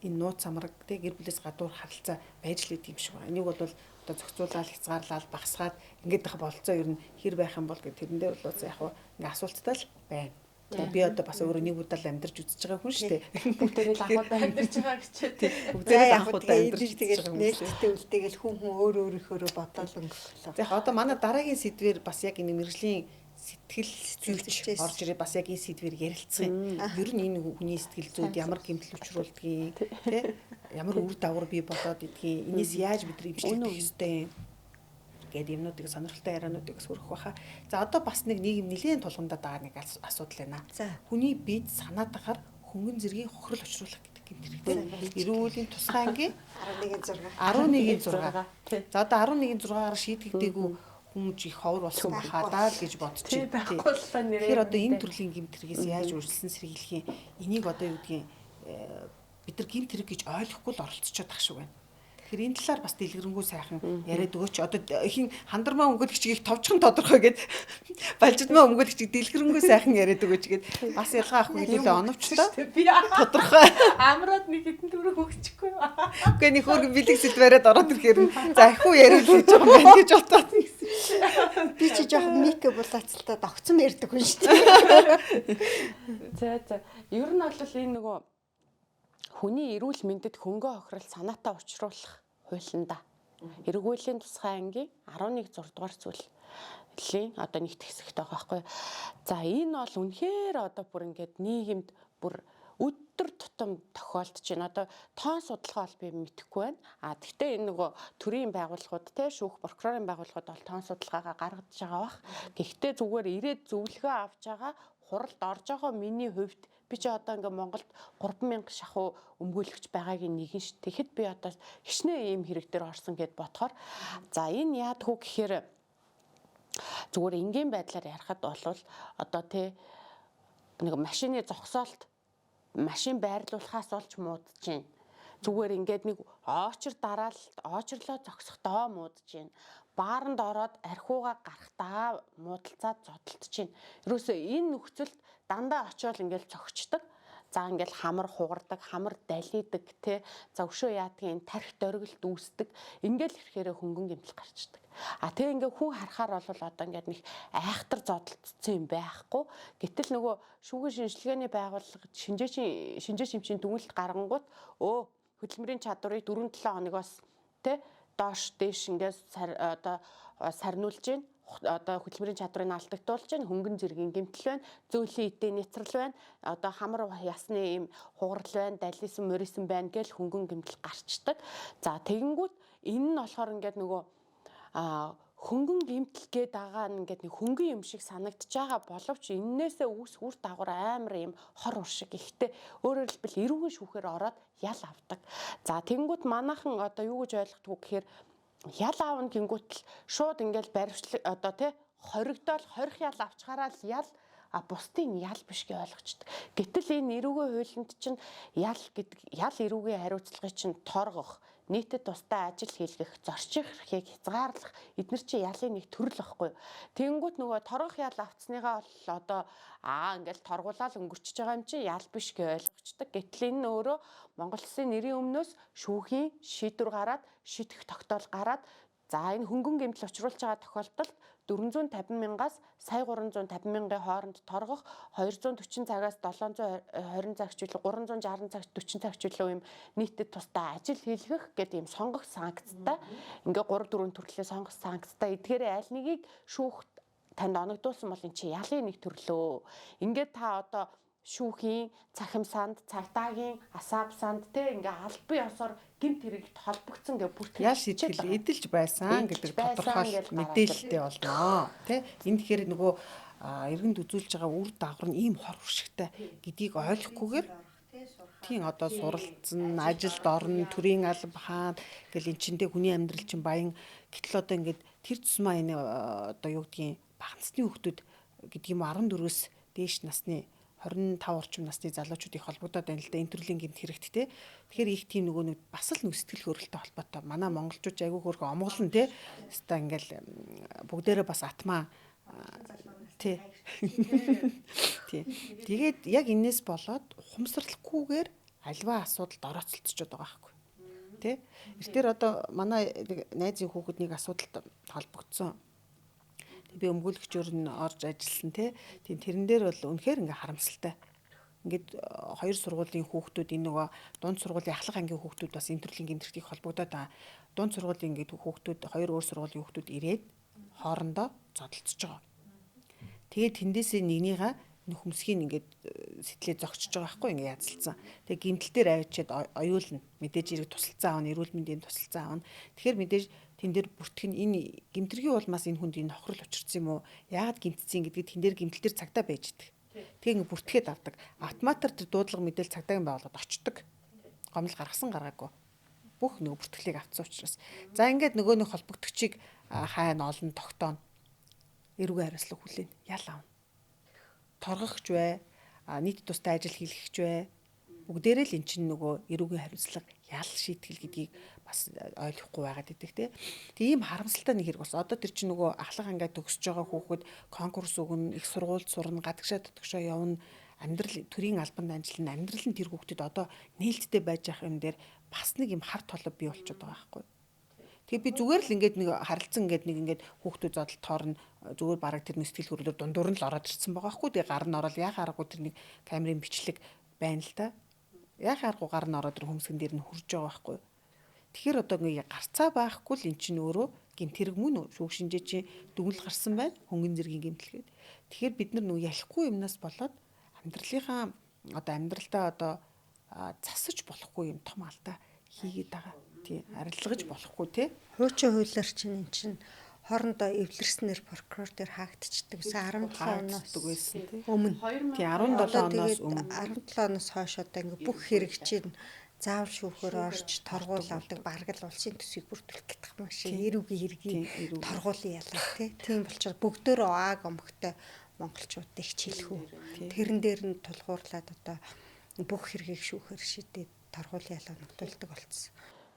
энэ нууц самраг тий гэр бүлээс гадуур харилцаа байж л идэм шиг байна. Энийг бол одоо зохицуулаад хязгаарлаад багсгаад ингээд их болцоо ер нь хэр байх юм бол гэх тэрэн дээр бол яг ингээ асуулттай л байна. Тэгээ би одоо бас өөрөө нэг удаа амьдарч үзэж байгаа хүн шүү дээ. Бүгдээрээ л анхудаа амьдарч байгаа гэж тий. Бүгдээрээ анхудаа амьдарч тэгээд нээлттэй үлдээгээл хүн өөр өөрийнхөө бодоод өнгөрөх. За одоо манай дараагийн сэдвэр бас яг энэ мэрэгжлийн сэтгэл зүйч орж ирээ бас яг энэ сэдвэр ярилцсан юм. Ер нь энэ хүний сэтгэл зүйд ямар гэмтэл учруулдгийг тий ямар үр дагавар бий болоод идгийг энэс яаж бид нар имжлэх ёстой юм гэдэг юмнуудыг сонирхолтой яриануудыг сөрөх баха. За одоо бас нэг нийгэм нэлийн тулгамдаа байгаа нэг асуудал байна. Хүний биед санаатахаар хөнгөн зэргийн хохирол учруулах гэдэг гэмтэрхтэй. Эрүүлийн тусгай ангийн 11.6. За одоо 11.6-аар шийдэгдээгүй хүн их ховор болсон бахаа л гэж бодож байна. Тэгэхээр одоо энэ төрлийн гэмтэрхээс яаж үргэлжлэн сэргийлэх юм? Энийг одоо юу гэдгийг бид нар гэмтэрэг гэж ойлгохгүй л оролцоод тах шиг байна. Тэгэхээр энэ талаар бас дэлгэрэнгүй сайхан яриад өгөөч. Одоо ихэн хандармаа өмгөөлөгчийг товчхон тодорхой гэд балжидмаа өмгөөлөгчийг дэлгэрэнгүй сайхан яриад өгөөч гэд бас ялгаа авахгүй хэлээ оновчтой. Би тодорхой амраад нэг хэдэн төгрөг өгчихгүй. Үгүй нэг хөргөн бэлэг сэтвэрэд ороод ирэхээр за ихгүй яриул гэж байгаа юм байна гэж бодоод гэсэн. Би чи жоохон мик булаацалтаа догцсон ярьдаг хүн шүү дээ. За. Ер нь бол энэ нөгөө хүний эрүүл мэндэд хөнгөө хохирол санаатаа учруулах хуулинда эрүүгийн тусгай ангийн 11.6 дугаар зүйлийн одоо нэгт хэсэгт байгаа байхгүй. За энэ бол үнэхээр одоо бүр ингээд нийгэмд бүр өдөр тутам тохиолдож байна. Одоо тоон судалгаа бол би мэдэхгүй байна. Гэхдээ энэ нөгөө төрийн байгууллагууд те шүүх прокурорын байгууллагууд бол тоон судалгаагаа гаргаж байгаа бах. Гэхдээ зүгээр ирээд зөвлөгөө авч байгаа хуралд орж байгаа миний хувьд би ч одоо ингээ Монголд 3,000 шахуу өмгөөлөгч байгаагийн нэг нь ш. Тэгэхэд би одоо хичнээн ийм хэрэг дээр орсон гэд бодохоор за энэ яадгүй гэхээр зүгээр энгийн байдлаар ярихад болвол одоо тий нэг машины зогсоолт машин байрлуулахаас олж муудаж байна. Зүгээр ингээд нэг очрлоо зогсохдоо муудаж байна. Бааранд ороод архиугаа гарахтаа муудалцаад зодтолдож байна. Ерөөсөө энэ нөхцөлд дандаа очиод ингээл цогчдөг. За ингээл хамар хугардаг, хамар далидаг тий. За өшөө яадгийн тарих дөргөлт үүсдэг. Ингээл ирэхээр хөнгөн гэмтэл гарчдаг. Тэгээ ингээ хүн харахаар бол одоо ингээд нэг айхтар зодтолцсон юм байхгүй. Гэтэл нөгөө шүүгийн шинжилгээний байгууллага шинжээ шимчийн дүгнэлт гаргангууд хөдөлмөрийн чадварыг 4-7 хоногоос тий доош дээш ингээд одоо сарниулж гин одоо хөдөлмөрийн чадварыг алдагдуулж гин хөнгөн зэргийн гэмтэл байна, зөөлөн эдийн нэцрэл байна, одоо хамар ясны ийм хугарал байна, далисан морисон байна гэж хөнгөн гэмтэл гарчдаг. За тэгэнгүүт энэ нь болохоор ингээд нөгөө хөнгөн гэмтэл гээд байгаа нь ингээд нэг хөнгөн юм шиг санагдаж байгаа боловч эннээсээ үр дагавар амар юм хор уршиг ихтэй өөрөөр хэлбэл эрүүгийн шүүхээр ороод ял авдаг. За тэгэнгүүт манайхан одоо юу гэж ойлгодог гэхээр ял аавна гингүүт л шууд ингээд баримтлаг одоо тий хоригдоол хорих ял авчгаараа л ял бусдын ял биш гэж ойлгочдөг. Гэтэл энэ эрүүгийн хуулинд чинь ял гэдэг ял эрүүгийн хариуцлагыг чинь торгох, нийтэд тусдаа ажил хийлгэх, зорчих эрхийг хязгаарлах эдгээр чинь ялын нэг төрөл واخгүй. Тэнгүүт нөгөө торгох ял авцсныгаа бол одоо ингээл торгуулаад өнгөрчихөж байгаа юм чинь ял биш гэж ойлгочдөг. Гэтэл энэ өөрөө Монгол Улсын нэрийн өмнөөс шүүхийн шийдвэр гараад шийдэх тогтоол гараад за энэ хөнгөн гэмтэл учруулж байгаа тохиолдолд 450 мянгаас сая 350 мянган хооронд торгох 240 цагаас 720 цаг хичээлээ 360 цаг 40 цаг хичээлээ юм нийтэд тусдаа ажил хийлгэх гэдэг юм сонгох санкцтай ингээ 3 4 төрлөө сонгох санкцтай эдгээрээ аль нэгийг шүүх танд оногдуулсан бол эн чи ялын нэг төрлөө. Ингээд та одоо шүүхийн цахим санд, цагтаагийн асааб санд те ингээ албан ёсоор гэмт хэрэгт холбогдсон гэж бүртгэж ял шийтгэл эдэлж байсан гэдэг тодорхой мэдээлэлтэй болно. Тэ энэ тэгэхээр нөгөө иргэнд үзүүлж байгаа үр дагавар нь ийм хор уршигтай гэдгийг ойлгохгүйгээр тийм одоо суралцсан, ажилд орно, төрийн алба хаана гэл эн чиндээ хүний амьдрал чинь баян гэтэл одоо ингээд тэр тусмаа энэ одоо юу гэдгийг багцны хүүхдүүд гэдэг юм 14-өөс дээш насны 25 орчим насны залуучууд их холбогдоод байна л да энэ төрлийн гэмт хэрэгт те. Тэгэхээр их тийм нөгөө нэг бас л сэтгэл хөдлөлтөй холбоотой. Манай монголчууд айгүй хөргө омголн те. Хэвээ ингээл бүгдээрээ бас атмаа тий. Тий. Тэгээд яг энэс болоод ухамсарлахгүйгээр альва асуудалд орооцолцоод байгаа байхгүй. Тэ. Эртээр одоо манай найзын хүүхэд нэг асуудалд холбогдсон. Би өмгөөлөгчөөр нь орж ажилласан тийм тэрэн дээр бол үнэхээр ингээ харамсалтай. Ингээд хоёр сургуулийн хүүхдүүд энэ нөгөө дунд сургуулийн ахлах ангийн хүүхдүүд бас энэ төрлийн гэмтэрхийг холбогдоод байгаа. Дунд сургуулийн ингээд хүүхдүүд хоёр өөр сургуулийн хүүхдүүд ирээд хоорондоо зодтолцож байгаа. Тэгээд тэндээсээ нэгнийгаа нөхөмсгийн ингээд сэтлээ зогсож байгаа байхгүй ингээ язалцсан. Тэгээ гэмтэл дээр авчиад оюулна. Мэдээж ирэг тусалцаа авна, эрүүл мэндийн тусалцаа авна. Тэгэхээр мэдээж тэн дээр бүртгэх нь энэ гэмтэргийн улмаас энэ хүнд энэ хохирол учирсан юм уу? Яагаад гэмтсэн гэдгийг тэн дээр гэмтэл дээр цагтаа байж идэг. Тэгээ ингээ бүртгээд авдаг. Автоматар тэр дуудлага мэдээлэл цагдаагийн байгууллагад очдог. Гомдол гаргасан гаргаагүй. Бүх нөгөө бүртгэлийг авцсан учраас. За ингээд нөгөө нэг холбогдогчийг хайна олон тогтооно. Эрүүгийн хариуцлага хүлээн ял аавна. Торгохч бай, нийт тустай ажил хийлгэж бай. Бүгдээрээ л эн чинь нөгөө эрүүгийн хариуцлага ял шийтгэл гэдгийг бас ойлгохгүй байгаад идэг те. Тийм харамсалтай нэг хэрэг бас. Одоо тэр чинь нөгөө ахлах ангиа төгсөж байгаа хүүхэд конкурс өгнө, их сургуульд сурна, гадагшаа дотгошоо явна, амьдрал төрийн албанд ажиллана, амьдрал нь тэр хүүхдэд одоо нээлттэй байж явах юм дээр бас нэг юм хар толб бий болчиход байгаа байхгүй. Тэгээ би зүгээр л ингээд нэг харилцан ингээд нэг ингээд хүүхдүүд зодол тоорно зүгээр бараг тэр сэтгэл хөдлөлөөр дундуур нь л ороод ирсэн байгаа байхгүй. Тэгээ гар нь ороод яхаа аргагүй тэр нэг камерын бичлэг байна л да. Яхаа аргагүй гар нь ороод тэр хөмсгөн дээр нь хурж байгаа байхгүй. Тэгэхээр одоо ингээ гарцаа байхгүй л эн чинь өөрөө гэмт хэрэг мөн шүүх шинжээ чинь дүгнэлт гарсан байна. Хөнгөн зэргийн гэмтэлгээд. Тэгэхээр бид нар нөгөө ялахгүй юмнаас болоод амьдралынхаа одоо амьдралдаа одоо засаж болохгүй юм том алдаа хийгээд байгаа. Тий арилгаж болохгүй тий. Хуучин хуулиар чинь эн чинь хоорондоо эвлэрснээр прокурор дээр хаагдчихдаг. 17 оноос өмнө. Тий 17 оноос өмнө. 17 оноос хойш одоо ингээ бүх хэрэг чинь заавал шүүхээр орж торгуул авдаг бараг л улсын төсвийг бүртгүүлэх гэдэг юм шиг эрүүгийн хэргийг торгуулын ялгаа тий. Тийм болчоод бүгдөө аг омгтой монголчуудыг хичээлхүү. Тэрэн дээр нь тулгуурлаад одоо бүх хэргийг шүүхээр шийдээд торгуулын ялгаа нөтөлдөг болцсон.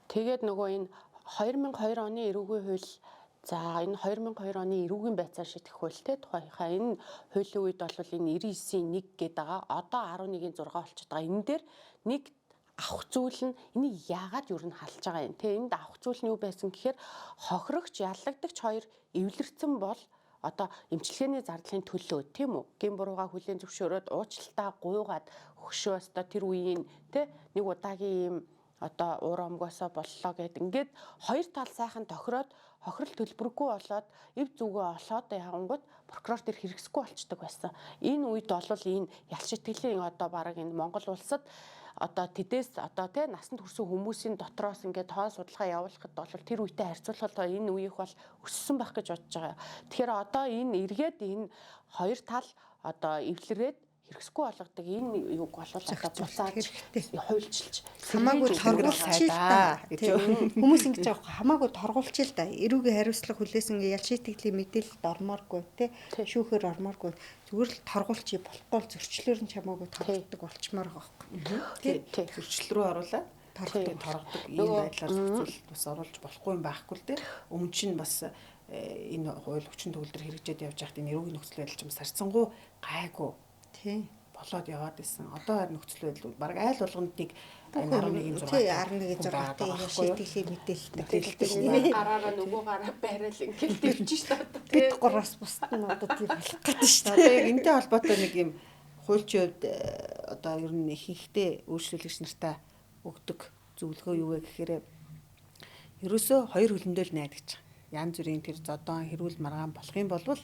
Тэгээд нөгөө энэ 2002 оны эрүүгийн хууль За энэ 2002 оны эрүүгийн байцаал шийдэх хууль те тухайхаа энэ хуулийн үед бол энэ 99-ийн 1 гэдэг байгаа. Одоо 11-ийн 6 болчиход байгаа. Энэ дээр нэг авах зүйл нь энийг яагаад юу н халж байгаа юм те энд авах зүйл нь юу байсан гэхээр хохирогч яллагдагч хоёр эвлэрсэн бол одоо эмчилгээний зардлын төлөө тийм үү гин бурууга хүлээн зөвшөөрөөд уучлалтаа гуйгаад хөшөө өстой тэр үеийн те нэг удаагийн юм одоо уур омгоосоо боллоо гэд ингээд хоёр тал сайхан тохироод хохирол төлбөргүй болоод эв зүгөө олоод явангууд прокурор тэр хэрэгсэхгүй болчдөг байсан. Энэ үед бол энэ ялш итгэлийн одоо баг энэ Монгол улсад одоо тэдээс одоо те насанд хүрсэн хүмүүсийн дотроос ингээд тоон судалгаа явуулахад бол тэр үетэй харьцуулахад энэ үеийнх бол өссөн байх гэж бодож байгаа. Тэгэхээр одоо энэ эргээд энэ хоёр тал одоо эвлэрээд хэрэгсэхгүй болгодог энэ юг бол одоо буцааж хуульчилж хамаагүй торгуулчих та гэж хүмүүс ингэж байгаа хамаагүй торгуулчих л да. Эрүүгийн хариуцлага хүлээсэн ялш итгэлийн мэдээлэлд ормооргүй те шүүхээр ормооргүй зүгээр л торгуулчих болохгүй зөрчлөөр нь хамаагүй торгуулдаг болчмоор байгаа байхгүй. Тий. Зөрчил рүү оруулаад торгодог ийм байдлаар зохицуул бас оруулж болохгүй юм байхгүй л те. Өмнө чинь бас энэ хууль хүчин төгөлдөр хэрэгжээд явж байхад энэ эрүүгийн нөхцөл байдал ч бас харьцангуй гайгүй болоод яваад исэн. Одоо нөхцөл байдал баг айл болгонд нэг 11-6 шийтгэлийн мэдээлэлтэй гараараа нөгөө гараа байрал ингээд дэвчж шүү дээ. Бид гураас бусд нь одоо тийм болох гэдэг шүү дээ. Одоо яг энэтэй холбоотой нэг юм хуульчийн хувьд одоо ер нь ихэнхдээ үйлчлүүлэгч нартаа өгдөг зөвлөгөө юу вэ гэхээр ерөөсөө хоёр хөлөндөл найдагч. Янз бүрийн тэр зодон хэрүүл маргаан болох юм болвол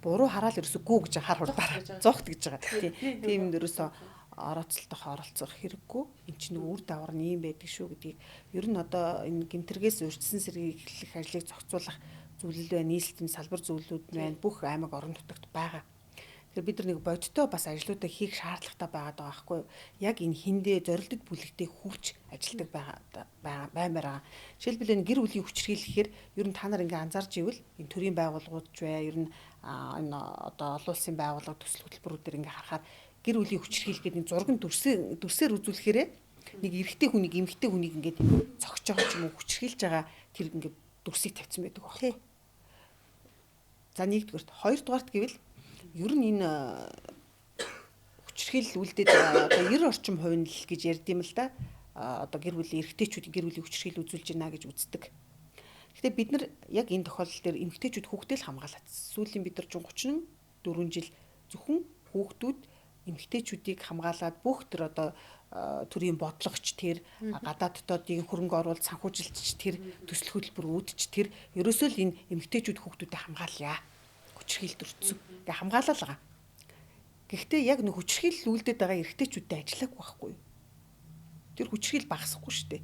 буруу хараал ерөөсөө гүү гэж хар хурдаар зогт гэж байгаа. Тийм ерөөсөө орооцолтох оролцох хэрэггүй. Энд чинь үр дагавар нь юм байдаг шүү гэдгийг ер нь одоо энэ гэмтэргээс урьдчилан сэргийлэх ажлыг зохицуулах зөвлөл байна, нийслэлийн салбар зөвлөлүүд байна. Бүх аймаг орон нутагт байгаа. Тэгэхээр бид нар нэг бодиттой бас ажлуудаа хийх шаардлагатай байгаад байгаа байхгүй юу? Яг энэ хиндэ зорилттой бүлэгтээ хүч ажилдаг баймаар байгаа. Жишээлбэл энэ гэр бүлийн хүчирхийлэхээр ер нь та нар ингээ анзаарч ивэл энэ төрийн байгууллагууд ч бай, ер нь энэ одоо олон улсын байгууллага төсөл хөтөлбөрүүдээр ингээ харахаар гэр бүлийн хүчирхийлэх гэдэг энэ зураг нь дүрсээр үзүүлэхээр нэг эрэгтэй хүнийг эмэгтэй хүнийг ингээд цогч байгаа ч юм уу хүчирхийлж байгаа тэр ингээд дүрсийг тавьсан байдаг байхгүй юу? За нэгдүгээрт, хоёрдугаарт гэвэл ер нь энэ хүчирхийлэл үлдээд одоо 90 орчим хувь нь л гэж ярьд юм л да. Одоо гэр бүлийн эрэгтэйчүүдийн гэр бүлийн хүчирхийлэл үзүүлж байна гэж үздэг. Гэхдээ бид нар яг энэ тохиолдол дээр эмэгтэйчүүд хүүхдээ л хамгаалаад. Сүүлийн бид нар 34 жил зөвхөн хүүхдүүд эмэгтэйчүүдийг хамгаалаад бүх тэр одоо төрийн бодлогоч тэр гадаад дотоодын хөрөнгө оруулалт санхүүжилтч тэр төсөл хөтөлбөр үүдч тэр ерөөсөө л энэ эмэгтэйчүүд хүүхдүүдэд хамгаалъя. Хүчирхийлэлд өртсөн. Ингээ хамгаалал байгаа. Гэхдээ яг нэг хүчирхийлэл үлдээд байгаа эрэгтэйчүүдтэй ажиллаагүй байхгүй юу? Тэр хүчирхийлэл багасахгүй шүү дээ.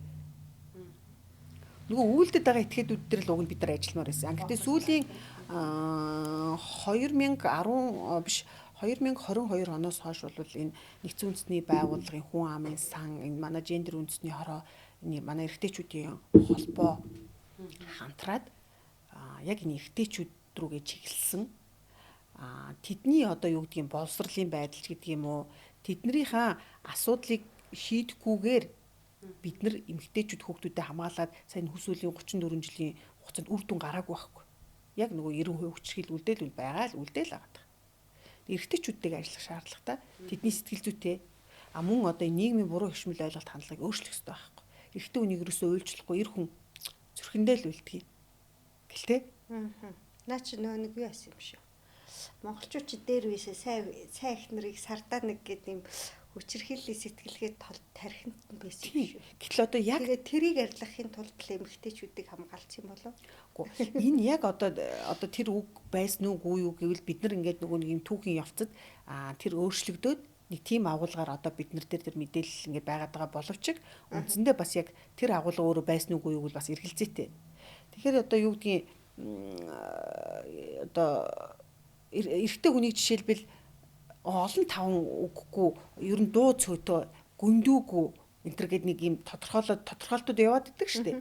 Нөгөө үлдээд байгаа этгээдүүд дээр л уг нь бид нар ажилламаар байсан. Гэхдээ сүүлийн 2022 оноос хойш бол энэ нэгдсэн үндэсний байгууллагын хүн амын сан, энэ манай гендер үндэсний хороо, энэ манай эрэгтэйчүүдийн холбоо хамтраад яг энэ эрэгтэйчүүд рүүгээ чиглэсэн тэдний одоо юу гэдгийг боловсролын байдал гэдэг юм уу тэднэрийнхээ асуудлыг шийдэхгүйгээр бид нар эмэгтэйчүүд хүүхдүүдэд хамгаалаад сайн хүсүүлийн 34 жилийн хугацаанд үр дүн гараагүй байхгүй. Яг нөгөө 90% хүчирхийлэл үлдээл байгаа л үлдээл байгаа. Эрэгтэйчүүдтэйг ажиллах шаардлагатай. Тэдний сэтгэл зүйтэй мөн одоо нийгмийн буруу хэвшмэл ойлголт хандлагыг өөрчлөх хэрэгтэй байхгүй. Эрэгтэй хүнийг ерөөсөө уйлчлахгүй эр хүн зүрхэндээ л үлдгийг. Гэлтэй. Наа чи нэг юу яасан юм шүү. Монголчууд чи дээр үесээ сайн их нарыг сардаа нэг гэдэг юм хүчирхийллийн сэтгэлгээд тархинд нь байсан юм шүү. Гэтэл одоо яг тэрийг арилгахын тулд эмэгтэйчүүдийг хамгаалсан болов. Үгүй энэ яг одоо тэр үг байсан уугүй юу гэвэл бид нар ингээд нөгөө нэг юм түүхийн явцад тэр өөрчлөгдөөд нэг тийм агуулгаар одоо бид нар тэр мэдээлэл ингээд байгаад байгаа боловч үндсэндээ бас яг тэр агуулга өөрөө байсан уугүй юу гэвэл бас эргэлзээтэй. Тэгэхээр одоо юу гэдгийг одоо эрэгтэй хүнийг жишээлбэл олон таван үггүй ер нь дуу цөөтөө гүндүүгүй энтэр гээд нэг юм тодорхойлолтууд яваад идэг штеп.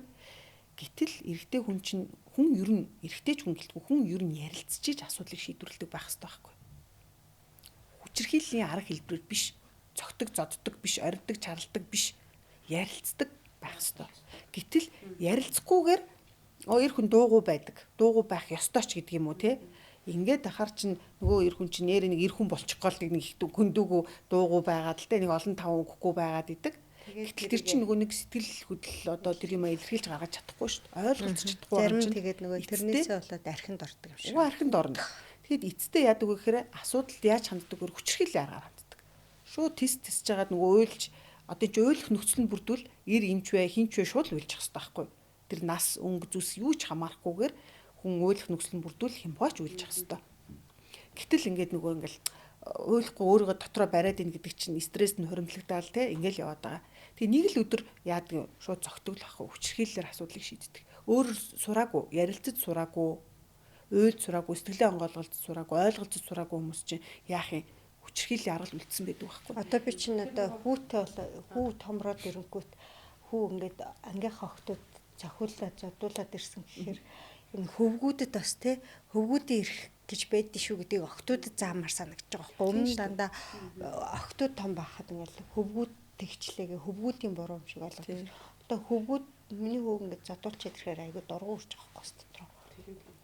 Гэтэл эрэгтэй хүн чинь хүн ер нь эрэгтэйч хүн гэлтгүй хүн ер нь ярилцчихж асуудлыг шийдвэрлэдэг байх хэрэгтэй байхгүй. Хүчирхийллийн арга хэлбэрээр биш, цогтөг зоддог биш, орддог чарладаг биш, ярилцдаг байх хэрэгтэй. Гэтэл ярилцахгүйгээр эр хүн дуугүй байдаг. Дуугүй байх ёстой ч гэдэг юм уу те. Ингээд ахаар чинь нөгөө эр хүн чинь нэр нэг эр хүн болчих гол нэг их хөндөөгүй дуугүй байгаад л те нэг олон таван өгөхгүй байгаад идэг. Гэтэл тэр чинь нөгөө нэг сэтгэл хөдлөл одоо тэр юм илэрхийлж гаргаж чадахгүй шүү дээ. Ойлголцож чадахгүй зарим нь тэгээд нөгөө тэрнээсээ болоод архинд ордог юм шиг. Архинд орно. Тэгэхэд эцэстээ яадаг вэ гэхээр асуудалд яаж ханддаг вэ? Хүчрхийлэл аргаар ханддаг. Шууд тисж жагаад нөгөө уйлж одоо чи уйлах нөхцөл нь бүрдвэл эр эмч вэ, хинч вэ шууд л уйлж явах хэрэгтэй байхгүй. Тэр нас өнгө зүс юу ч хамаарахгүйгээр хүн уйлах нөхцөл нь бүрдвэл хямбаач уйлж явах хэрэгтэй. Гэтэл ингээд нөгөө ингээл уйлахгүй өөрийгөө дотроо бариад ийн гэдэг чинь стресс нь хуримтлагдаал те ингээл яваад байгаа. Тэгээ нэг л өдөр яадаг шууд зогтгол ахгүй хүчрхийллээр асуудлыг шийддэг. Өөр сураагүй, ярилцаж сураагүй, уйлж сураагүй, сэтгэлээ онгойлголж сураагүй, ойлголцож сураагүй хүмүүс чинь яах юм? Хүчрхийллийн аргал үлдсэн байдаг байхгүй. Одоо би чинь одоо хүүтэй хүү томроод ирэнгүүт хүү ингээд ангийнхаа охтууд зохиулаад зодуулаад ирсэн гэхээр энэ хөвгүүдэд бас те хөвгүүдийн ирэх гэж байдгийг шүү гэдгийг охтуудад заамаар санагдаж байгаа байхгүй. Өмнө дандаа охтууд том байхад ингээд хөвгүүд тэгчлээгээ хөвгүүдийн буруу юм шиг ойлгож. Одоо хөвгүүд миний хөвг ингээд зодуулчаад ирэхээр айгүй дургуй урж байгаа байхгүй дотроо.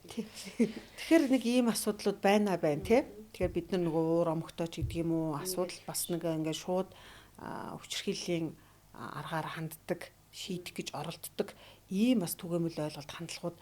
Тэгэхээр нэг ийм асуудлууд байна тий. Тэгэхээр бид нар нөгөө уур омогтой ч гэдэг юм уу асуудал бас нэг ингээд шууд хүчрхийллийн аргаар ханддаг, шийдэх гэж оролддог ийм бас түгээмэл ойлголт хандлагууд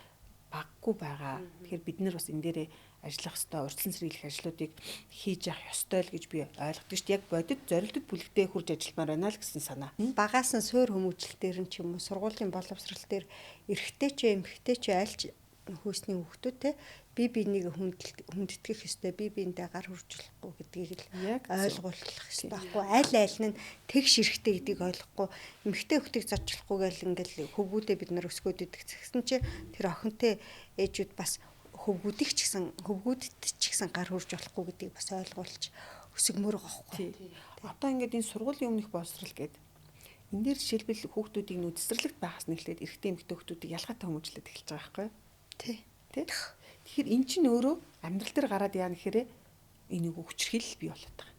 баггүй байгаа. Тэгэхээр бид нар бас энэ дээрээ ажиллах ёстой, урьдчилан сэргийлэх ажлуудыг хийж явах ёстой л гэж би ойлгодог шүү дээ. Яг бодит зорилтод бүлэгтээ хурж ажилламаар байна л гэсэн санаа. Багаас нь суур хүмүүжил дээр нь ч юм уу сургуулийн боловсрал дээр эрэгтэй ч эмэгтэй ч айлч хөөсний хүүхдүүд те бие биенийг хүндэтгэх ёстой, бие биендээ гар хүрчлэхгүй гэдгийг л ойлгуулах ёстой байхгүй. Аль нь тэгш эрэхтэй гэдгийг ойлгохгүй эмэгтэй хүүхдийг зочлохгүйгээл ингээл хөвгүүдээ бид нар өсгөөд идэх гэсэн чи тэр охинтой ээжүүд бас хөвгүүдийг ч гэсэн гар хүрж болохгүй гэдгийг бас ойлгуулж өсгмөр байгаа байхгүй. Одоо ингээд энэ сургуулийн өмнөх боловсрал гэдэг энэ дээр жишээлбэл хүүхдүүдийг нүдсэрлэгт байхаас нэхлээд эрэгтэй эмэгтэй хүүхдүүдийг ялгаатай хүмүүжлээд эхэлж байгаа байхгүй. Тий. Тэгэхээр эн чинь өөрөө амьдрал дээр гараад яа гэхээр энийг хүчрхийлэл бий болоод байгаа.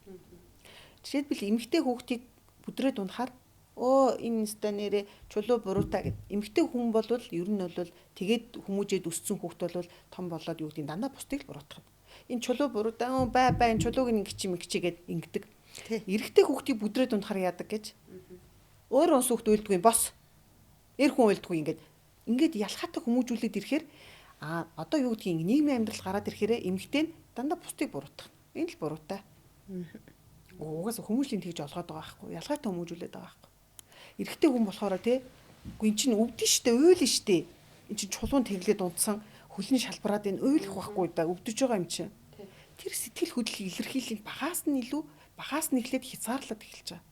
Жишээлбэл эмэгтэй хүүхдийг бүдрээд унахаар энэ станерэ чулуу буруутай гэд эмэгтэй хүн бол ер нь бол тэгээд хүмүүжээд өссөн хүүхд бол том болоод юу гэдэг дандаа бусдыг л буруутгах. Энэ чулуу буруутай энэ чулууг ингэ гэд ингэдэг. Эрэгтэй хүүхдийг бүдрээд унахаар яадаг гэж. Өөр онс хүүхд уйлдгүй бос. Эр хүн уйлдгүй ингээд ялхаатай хүмүүжүүлээд ирэхээр одоо юу гэдгийг нийгмийн амьдрал гараад ирэхээр эмэгтэй нь дандаа бусдыг буруутгах. Энэ л буруутай. Угаасаа хүмүүжлийн тэгж олгоод байгаа байхгүй. Ялгаатай хүмүүжүүлээд байгаа байхгүй. Эрэгтэй хүн болохоор үгүй эн чинь өвдөн штэ, уйлна штэ. Эн чинь чулуун тэглээд унтсан хөлний шалбараад энэ уйлах байхгүй да өвдөж байгаа юм чинь. Тэр сэтгэл хөдлөл илэрхийлэл багаас нь эхлээд хязгаарлаад эхэлж байгаа.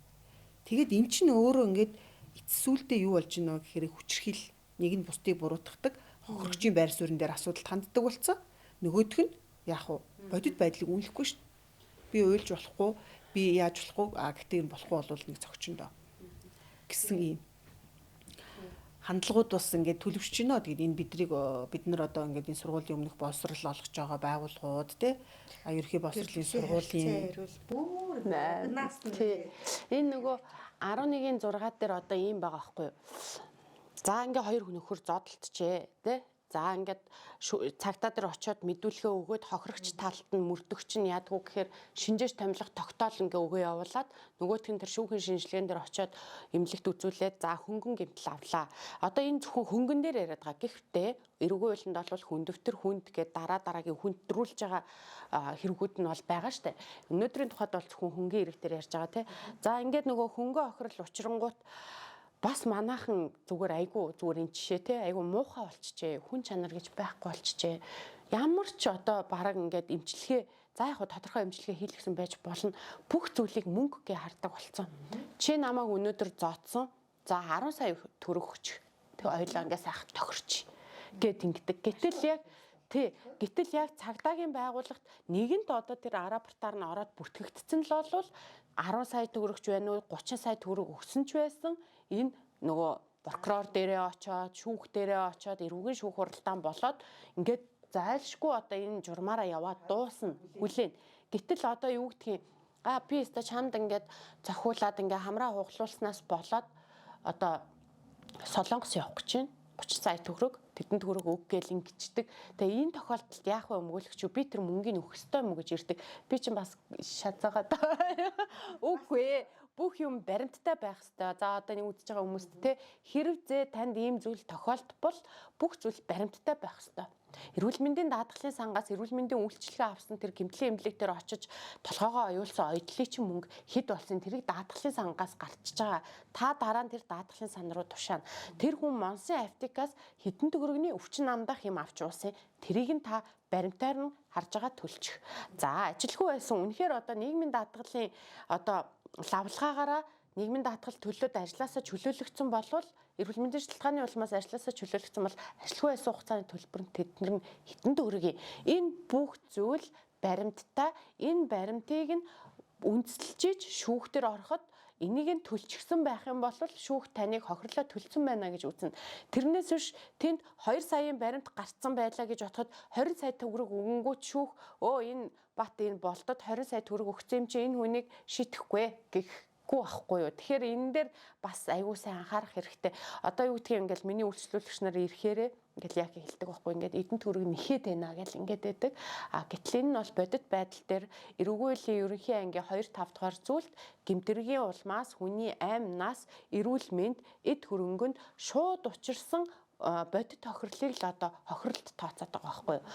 Тэгээд эн чинь өөрөө ингээд эцсүүлдээ юу болж байна гэхээр хүчрхийл нэг нь бусдыг буруутгадаг, хохирогчийн байр суурин дээр асуудалд ханддаг болсон. Нөгөөх нь яах вэ? Бодит байдлыг үнэлэхгүй шүү дээ. Би уйлж болохгүй, би яаж болохгүй, гэхдээ энэ болохгүй бол нэг цогчондоо гэсэн ийм хандлагууд бас ингээд төлөвшөж байна. Тэгээд энэ бид нар одоо ингээд энэ сургуулийн өмнөх боловсрал олгож байгаа байгууллагууд ерхий боловсролын сургуулийн бүр нас энэ нөгөө 11-ийн 6 дээр одоо ийм байгаа байхгүй юу? За ингээ хоёр нөхөр зодтолтжээ тий. За ингээд цагтаа дээр очиод мэдүүлгээ өгөөд хохирогч талд нь мөрдөгч нь яадгүй гэхээр шинжээч томилох тогтоол ингээ өгөө явуулаад нөгөөх нь тэр шүүхийн шинжилгээнд дээр очиод эмнэлэгт үзүүлээд за хөнгөн гэмтэл авлаа. Одоо энэ зөвхөн хөнгөн дээр яриад байгаа. Гэхдээ эрүүгийн хуулинд бол хүндөвтөр хүнд гэдэг дараагийн хүндрүүлж байгаа хэрэгүүд нь бол байгаа штэ. Өнөөдрийн тухайд бол зөвхөн хөнгөн эрэг дээр ярьж байгаа тий. За ингээд нөгөө хөнгөн охирол учрангууд бас манайхан зүгээр энэ жишээ те айгу муухай болчихжээ. Хүн чанар гэж байхгүй болчихжээ. Ямар ч одоо бараг ингээд эмчилгээ за яг тодорхой эмчилгээ хийлгсэн байж болно. Бүх зүйлийг мөнгөгээ хардаг болсон. Чи намайг өнөөдөр зооцсон. За 10 сая төгрөг өгч. Тэг ойлоо ингээд сайхан тохирч гэд ингэдэг. Гэтэл яг цагдаагийн байгууллагт нэгэнт одоо тэр рапортаар нь ороод бүртгэгдсэн л бол 10 сая төгрөгч байна уу 30 сая төгрөг өгсөн ч байсан энэ нөгөө прокурор дээрээ очоод шүүх дээрээ очоод эрүүгийн шүүх хуралдаан болоод ингээд зайлшгүй одоо энэ журмаараа яваад дуусна хүлээн. Гэтэл одоо юу гэдгийг би өстө чамд ингээд зохиулаад ингээ хамраа хуглуулснаас болоод одоо Солонгос явах гэж байна 30 сая төгрөг тэдэнд хөрөг өг гээл ингэждэг. Тэгээ энэ тохиолдолд яах вэ өмгөөлөгч би тэр мөнгөний өгөх ёстой юм уу гэж ирдэг. Би чинь бас шазаагаад үгүй бүх юм баримттай байх ёстой. За одоо нэг үзэж байгаа хүмүүст те хэрв зэ танд ийм зүйл тохиолдбол бүх зүйл баримттай байх ёстой. Эрүүл мэндийн даатгалын сангаас эрүүл мэндийн үйлчилгээ авсан тэр гэмтлийн эмнэлэг дээр очиж толгоогоо оюулсан ойдлын чинь мөнгө хэд болсон тэрийг даатгалын сангаас гарчиж байгаа. Та дараа нь тэр даатгалын сан руу тушаана. Тэр хүн Монсын Аптекаас хэдэн төгрөгийн өвчин намдах юм авч уусан. Тэрийг нь та баримтаар нь харж байгаа төлчих. За ажилгүй байсан. Үнэхээр одоо нийгмийн даатгалын одоо лавлагаагаараа нийгмийн даатгал төлөөд ажилласаа чөлөөлөгдсөн болвол эрүүл мэндийн шалтгааны улмаас ажилласаа чөлөөлөгдсөн бол ажилгүй байсан хугацааны төлбөрөнд тэднэр нь хитэн төгрөгийн энэ бүх зүйл баримттай энэ баримтыг нь үндэслэж шүүхтэр ороход энийг нь төлчихсөн байх юм бол шүүх таныг хохирлоо төлсөн байна гэж үзнэ. Тэрнээс биш тэнд 2 саяын баримт гарцсан байлаа гэж бодоход 20 сая төгрөг өгөнгүүт шүүх энэ бат энэ болдод 20 сая төгрөг өгсөн юм чи энэ хүнийг шитгэхгүй гэх байхгүй юу. Тэгэхээр энэ дээр бас аюу сайн анхаарах хэрэгтэй. Одоо юу гэдгийг ингээл миний үйлчлүүлэгч нар ирэхээрээ ингээл яг хэлдэг байхгүй ингээд эдэн төгрөг нэхэд байна гэл ингээд байдаг. Гэтэл энэ нь бол бодит байдал дээр эрүүгүйлийн ерөнхий ангийн 2-5 дугаар зүйлд гэмтэргийн улмаас хүний аймнаас эрүүл мэнд эд хөрөнгөнд шууд учирсан бодит тохирлыг л одоо хохирлт тооцоод байгаа байхгүй юу.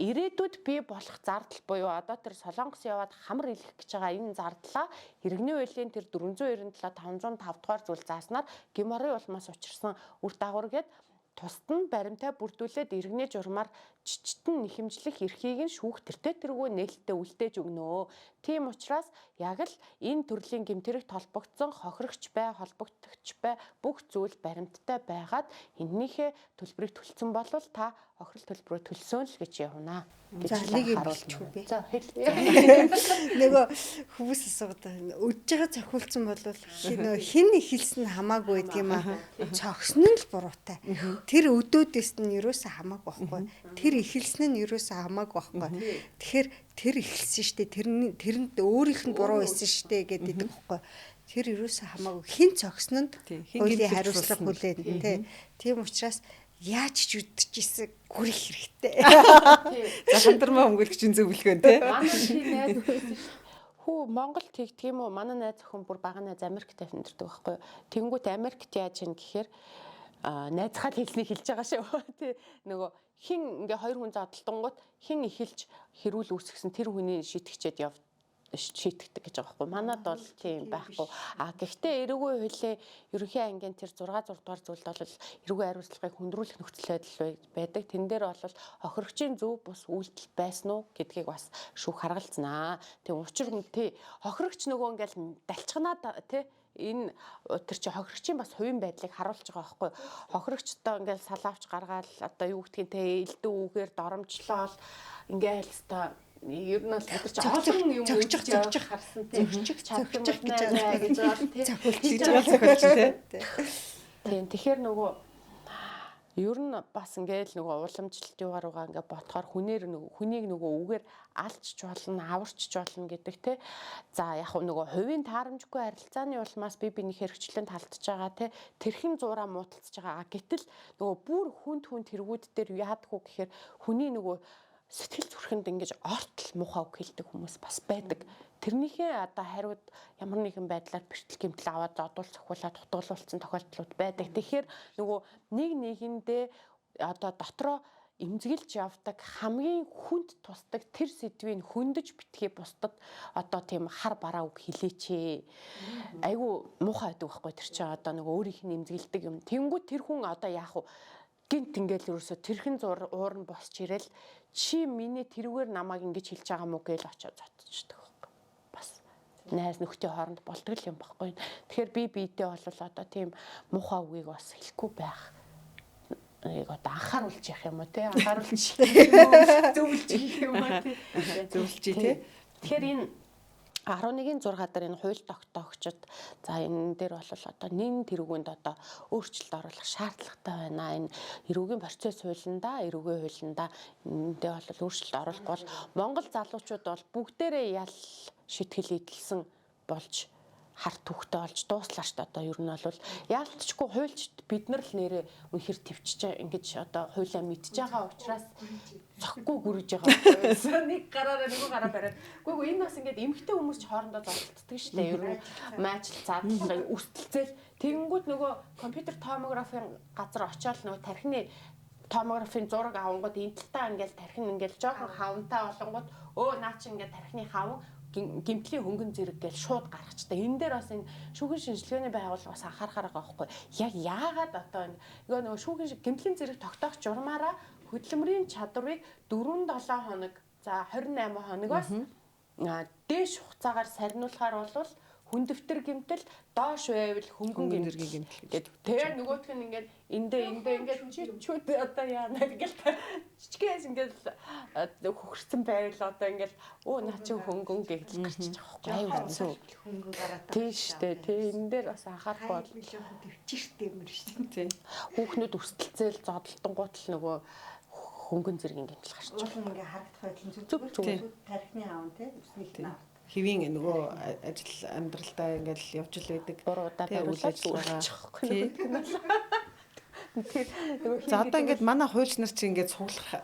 Ирээдүйд бий болох зардал буюу одоо тэр Солонгос яваад хамар илэх гэж байгаа энэ зардлаа иргэний хуулийн тэр 497 505 дугаар зүйл зааснаар геморрой улмаас учирсан үр дагавар гээд тусад нь баримтаа бүрдүүлээд иргэний журмаар жижигтэн нэхэмжлэх эрхийг нь шүүх тэртээ нээлттэй үлдээж өгнө. Тийм учраас яг л энэ төрлийн гэмтэрэгт холбогдсон хохирогч бай, холбогдогч бай бүх зүйл баримттай байгаад энэнийхээ төлбөрийг төлсөн бол та хохирол төлбөрөө төлсөн л гэж явна. За нэг юм хэлчихв би. За хэл. Нөгөө хүмүүс асуудаг өдөж байгаа цохиулсан бол хин ихэлсэн хамаагүй гэдэг юм аа. Цогсон нь л буруутай. Тэр өдөөдөөс нь юусаа хамаагүй байхгүй. Тэр ихэлсэн нь юусаа хамаагүй байхгүй. Тэгэхээр тэр ихэлсэн штэ тэрэнд өөрийнх нь буруу байсан штэ гэдэг байхгүй. Тэр юусаа хамаагүй хин цогсон нь хуулийн хариуцлага хүлээн тий. Тийм учраас яаж ч үдчихсэн гүрэх хэрэгтэй. За хандармаа өмгөөлөгчийн зөвлөгөө тий. Манай тийм найз хүү Монгол тэгдэг юм уу? Манай найз охин бүр бага найз Америкт амьдардаг байхгүй юу? Тэнгүүт Америкт яаж ийн гэхээр найзхаад хэлснийг хэлж байгаа шүү. Тий. Нөгөө хин ингээ 2 хүн задлтангууд хин эхэлж хэрүүл үүсгэсэн тэр хүний шитгэжээд шийтгдэг гэж байгаа байхгүй. Манад бол тийм байхгүй. Гэхдээ эрүүгийн хуулийн ерөнхий ангийн тэр 6 дугаар зүйлд бол эрүүгийн хариуцлагыг хүндрүүлэх нөхцөл байдал байдаг. Тэн дээр бол хохирогчийн зөв бус үйлдэл байсан уу гэдгийг бас шүүх харгалзнаа. Тэг учир нь тий хохирогч нөгөө ингээл далчганаад тий энэ тэр чи хохирогчийн бас хувийн байдлыг харуулж байгаа байхгүй. Хохирогчдоо ингээл салаавч гаргаад одоо юу гэдгийг те элдв үгээр доромжлол ингээл өстой ер нь бол тэр чи олон юм зөгчих харсан те зөгчих гэж байна гэж бол те зохиолч те. Тийм тэгэхээр нөгөө ер нь бас ингээл нөгөө уламжлалтын руугаа ингээ ботхоор хүнийг нөгөө үгээр алчч болно, аварчч болно гэдэг те. За яг нөгөө хувийн таарамжгүй харилцааны улмаас биений хэрэгчлэн талтж байгаа те. Тэрхэн зураа муудалцж байгаа. Гэтэл нөгөө бүр хүнд тэргүүд дээр яадаггүй гэхээр хүний нөгөө сэтгэл зүрхэнд ингэж ортол муухай үг хэлдэг хүмүүс бас байдаг. Тэрнийхээ одоо хариуд ямар нэгэн байдлаар бэртэл гэмтэл аваад зодуул цохиулаад тутгалуулсан тохиолдлууд байдаг. Тэгэхээр нөгөө нэгэндээ одоо дотроо эмзэглэж явдаг хамгийн хүнд тусдаг тэр сэдвийг хөндөж битгий бусдад одоо тийм хар бараа үг хэлээч. Айгу муухай байдаг байхгүй тэр чинь одоо нөгөө өөрийнх нь эмзэглдэг юм. Тэнгүүд тэр хүн одоо яах вэ? Гинт ингээл ерөөсө тэрхэн уур нь босч ирэл чи миний тэрүүгээр намайг ингэж хэлж байгаа мó гээл очиод зодчихдаг байхгүй. Бас найз нөхдийн хооронд болдог юм байхгүй. Тэгэхээр би биедээ бол одоо тийм муухай үгийг бас хэлэхгүй байх. Одоо анхааруулж явах юм уу те анхааруулж зөвлөж юм уу те зөвлөж те. Тэгэхээр энэ 11-ийн 6 дээр энэ хууль тогтоогчид за энэ дээр бол одоо нэн тэргүүнд одоо өөрчлөлт оруулах шаардлагатай байна. Энэ эрүүгийн процесс хуулиндаа, эрүүгийн хуулиндаа эндээ бол өөрчлөлт оруулах бол Монгол залуучууд бол бүгдээрээ ял шитгэл эдэлсэн болж харт түүхтэй болж дууслаа шүү дээ. Одоо ер нь бол яалтчгүй хуульчд бид нар л нэрээ үнэхэр төвчж ингэж одоо хуулиа мэдж байгаа учраас цохгүй гүрэж байгаа байхгүй. Нэг гараараа нөгөө гараа бариад. Үгүй энэ бас ингээд эмгтэй хүмүүс ч хоорондоо зодтолдог шүү дээ. Ер нь майчл задлал өртөлцөөл тэгэнгүүт нөгөө компьютер томографийн газар очиод нөгөө тархины томографийн зураг авангууд энэ талтаа ингээл тархин ингээл жоохон хавнтай болонгууд наа чи ингээд тархины хавн гимтлийн хөнгөн зэрэг гэж шууд гаргачтай. Энэ дээр бас энэ шүүхийн шинжилгээний байгууллага бас анхаарахаар байгаа байхгүй. Яг яагаад одоо нөгөө шүүхийн гимтлийн зэрэг тогтоох журмаараа хөдөлмөрийн чадварыг 4-7 хоног за 28 хоногоос дээш хугацаагаар сарниулахаар болвол хүндэвтэр гэмтэл доош байвал хөнгөн зэргийн гэмтэл гэдэг. Тэгээ нөгөөх нь ингээд эндээ ингээд чүүд одоо яана гэж жижигээс ингээд хөхөрцөн байвал одоо ингээд наа чи хөнгөн гэж гарчих жоохгүй юу хөнгөн гараад тийш дээ тий энэ дээр бас анхаарах бол төвчээртэй юм шүү дээ. Хүүхнүүд өрсөлдөлцөөл зодтолтонгууд л нөгөө хөнгөн зэргийн гэмтэл гарч байгаа. Уул ингээ харагдах байдал зүгээр тархины аав тий үснийх нь хэвийн нөгөө ажил амьдралдаа ингээл явж л байдаг. Буруудаа бариулж байгаа. Тэгэхээр за одоо ингээд манай хуульч нар чи ингээд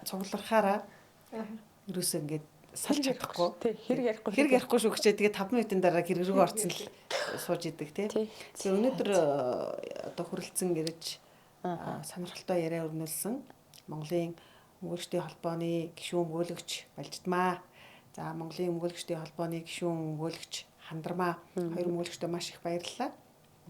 цуглархаараа ерөөсөө ингээд салж чадахгүй. Хэрэг ярихгүй шүү гэчээ тэгээ 5 минутын дараа гэр рүү орсон л сууж идэг тий. Тэгээ өнөөдөр одоо хүрэлцэн ирж сонирхолтой яриа өрнүүлсэн Монголын өмгөөлөгчдийн холбооны гишүүн өмгөөлөгч Балжидмаа. За Монголын өмгөөлөгчдийн холбооны гишүүн өмгөөлөгч Хандармаа хоёр өмгөөлөгчдөө маш их баярлалаа.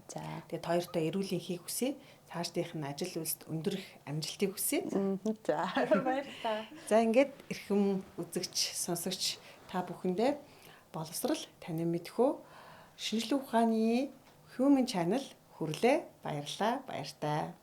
За тэгээд хоёртой эрүүлийн хийх хүсье. Цаашдынх нь ажил үйлсд өндөр их амжилтыг хүсье. За баярлалаа. За ингээд эрхэм үзэгч, сонсогч та бүхэндээ боловсрал танин мэдхүү шинжлэх ухааны Human Channel хүрлээ. Баярлалаа. Баяртай.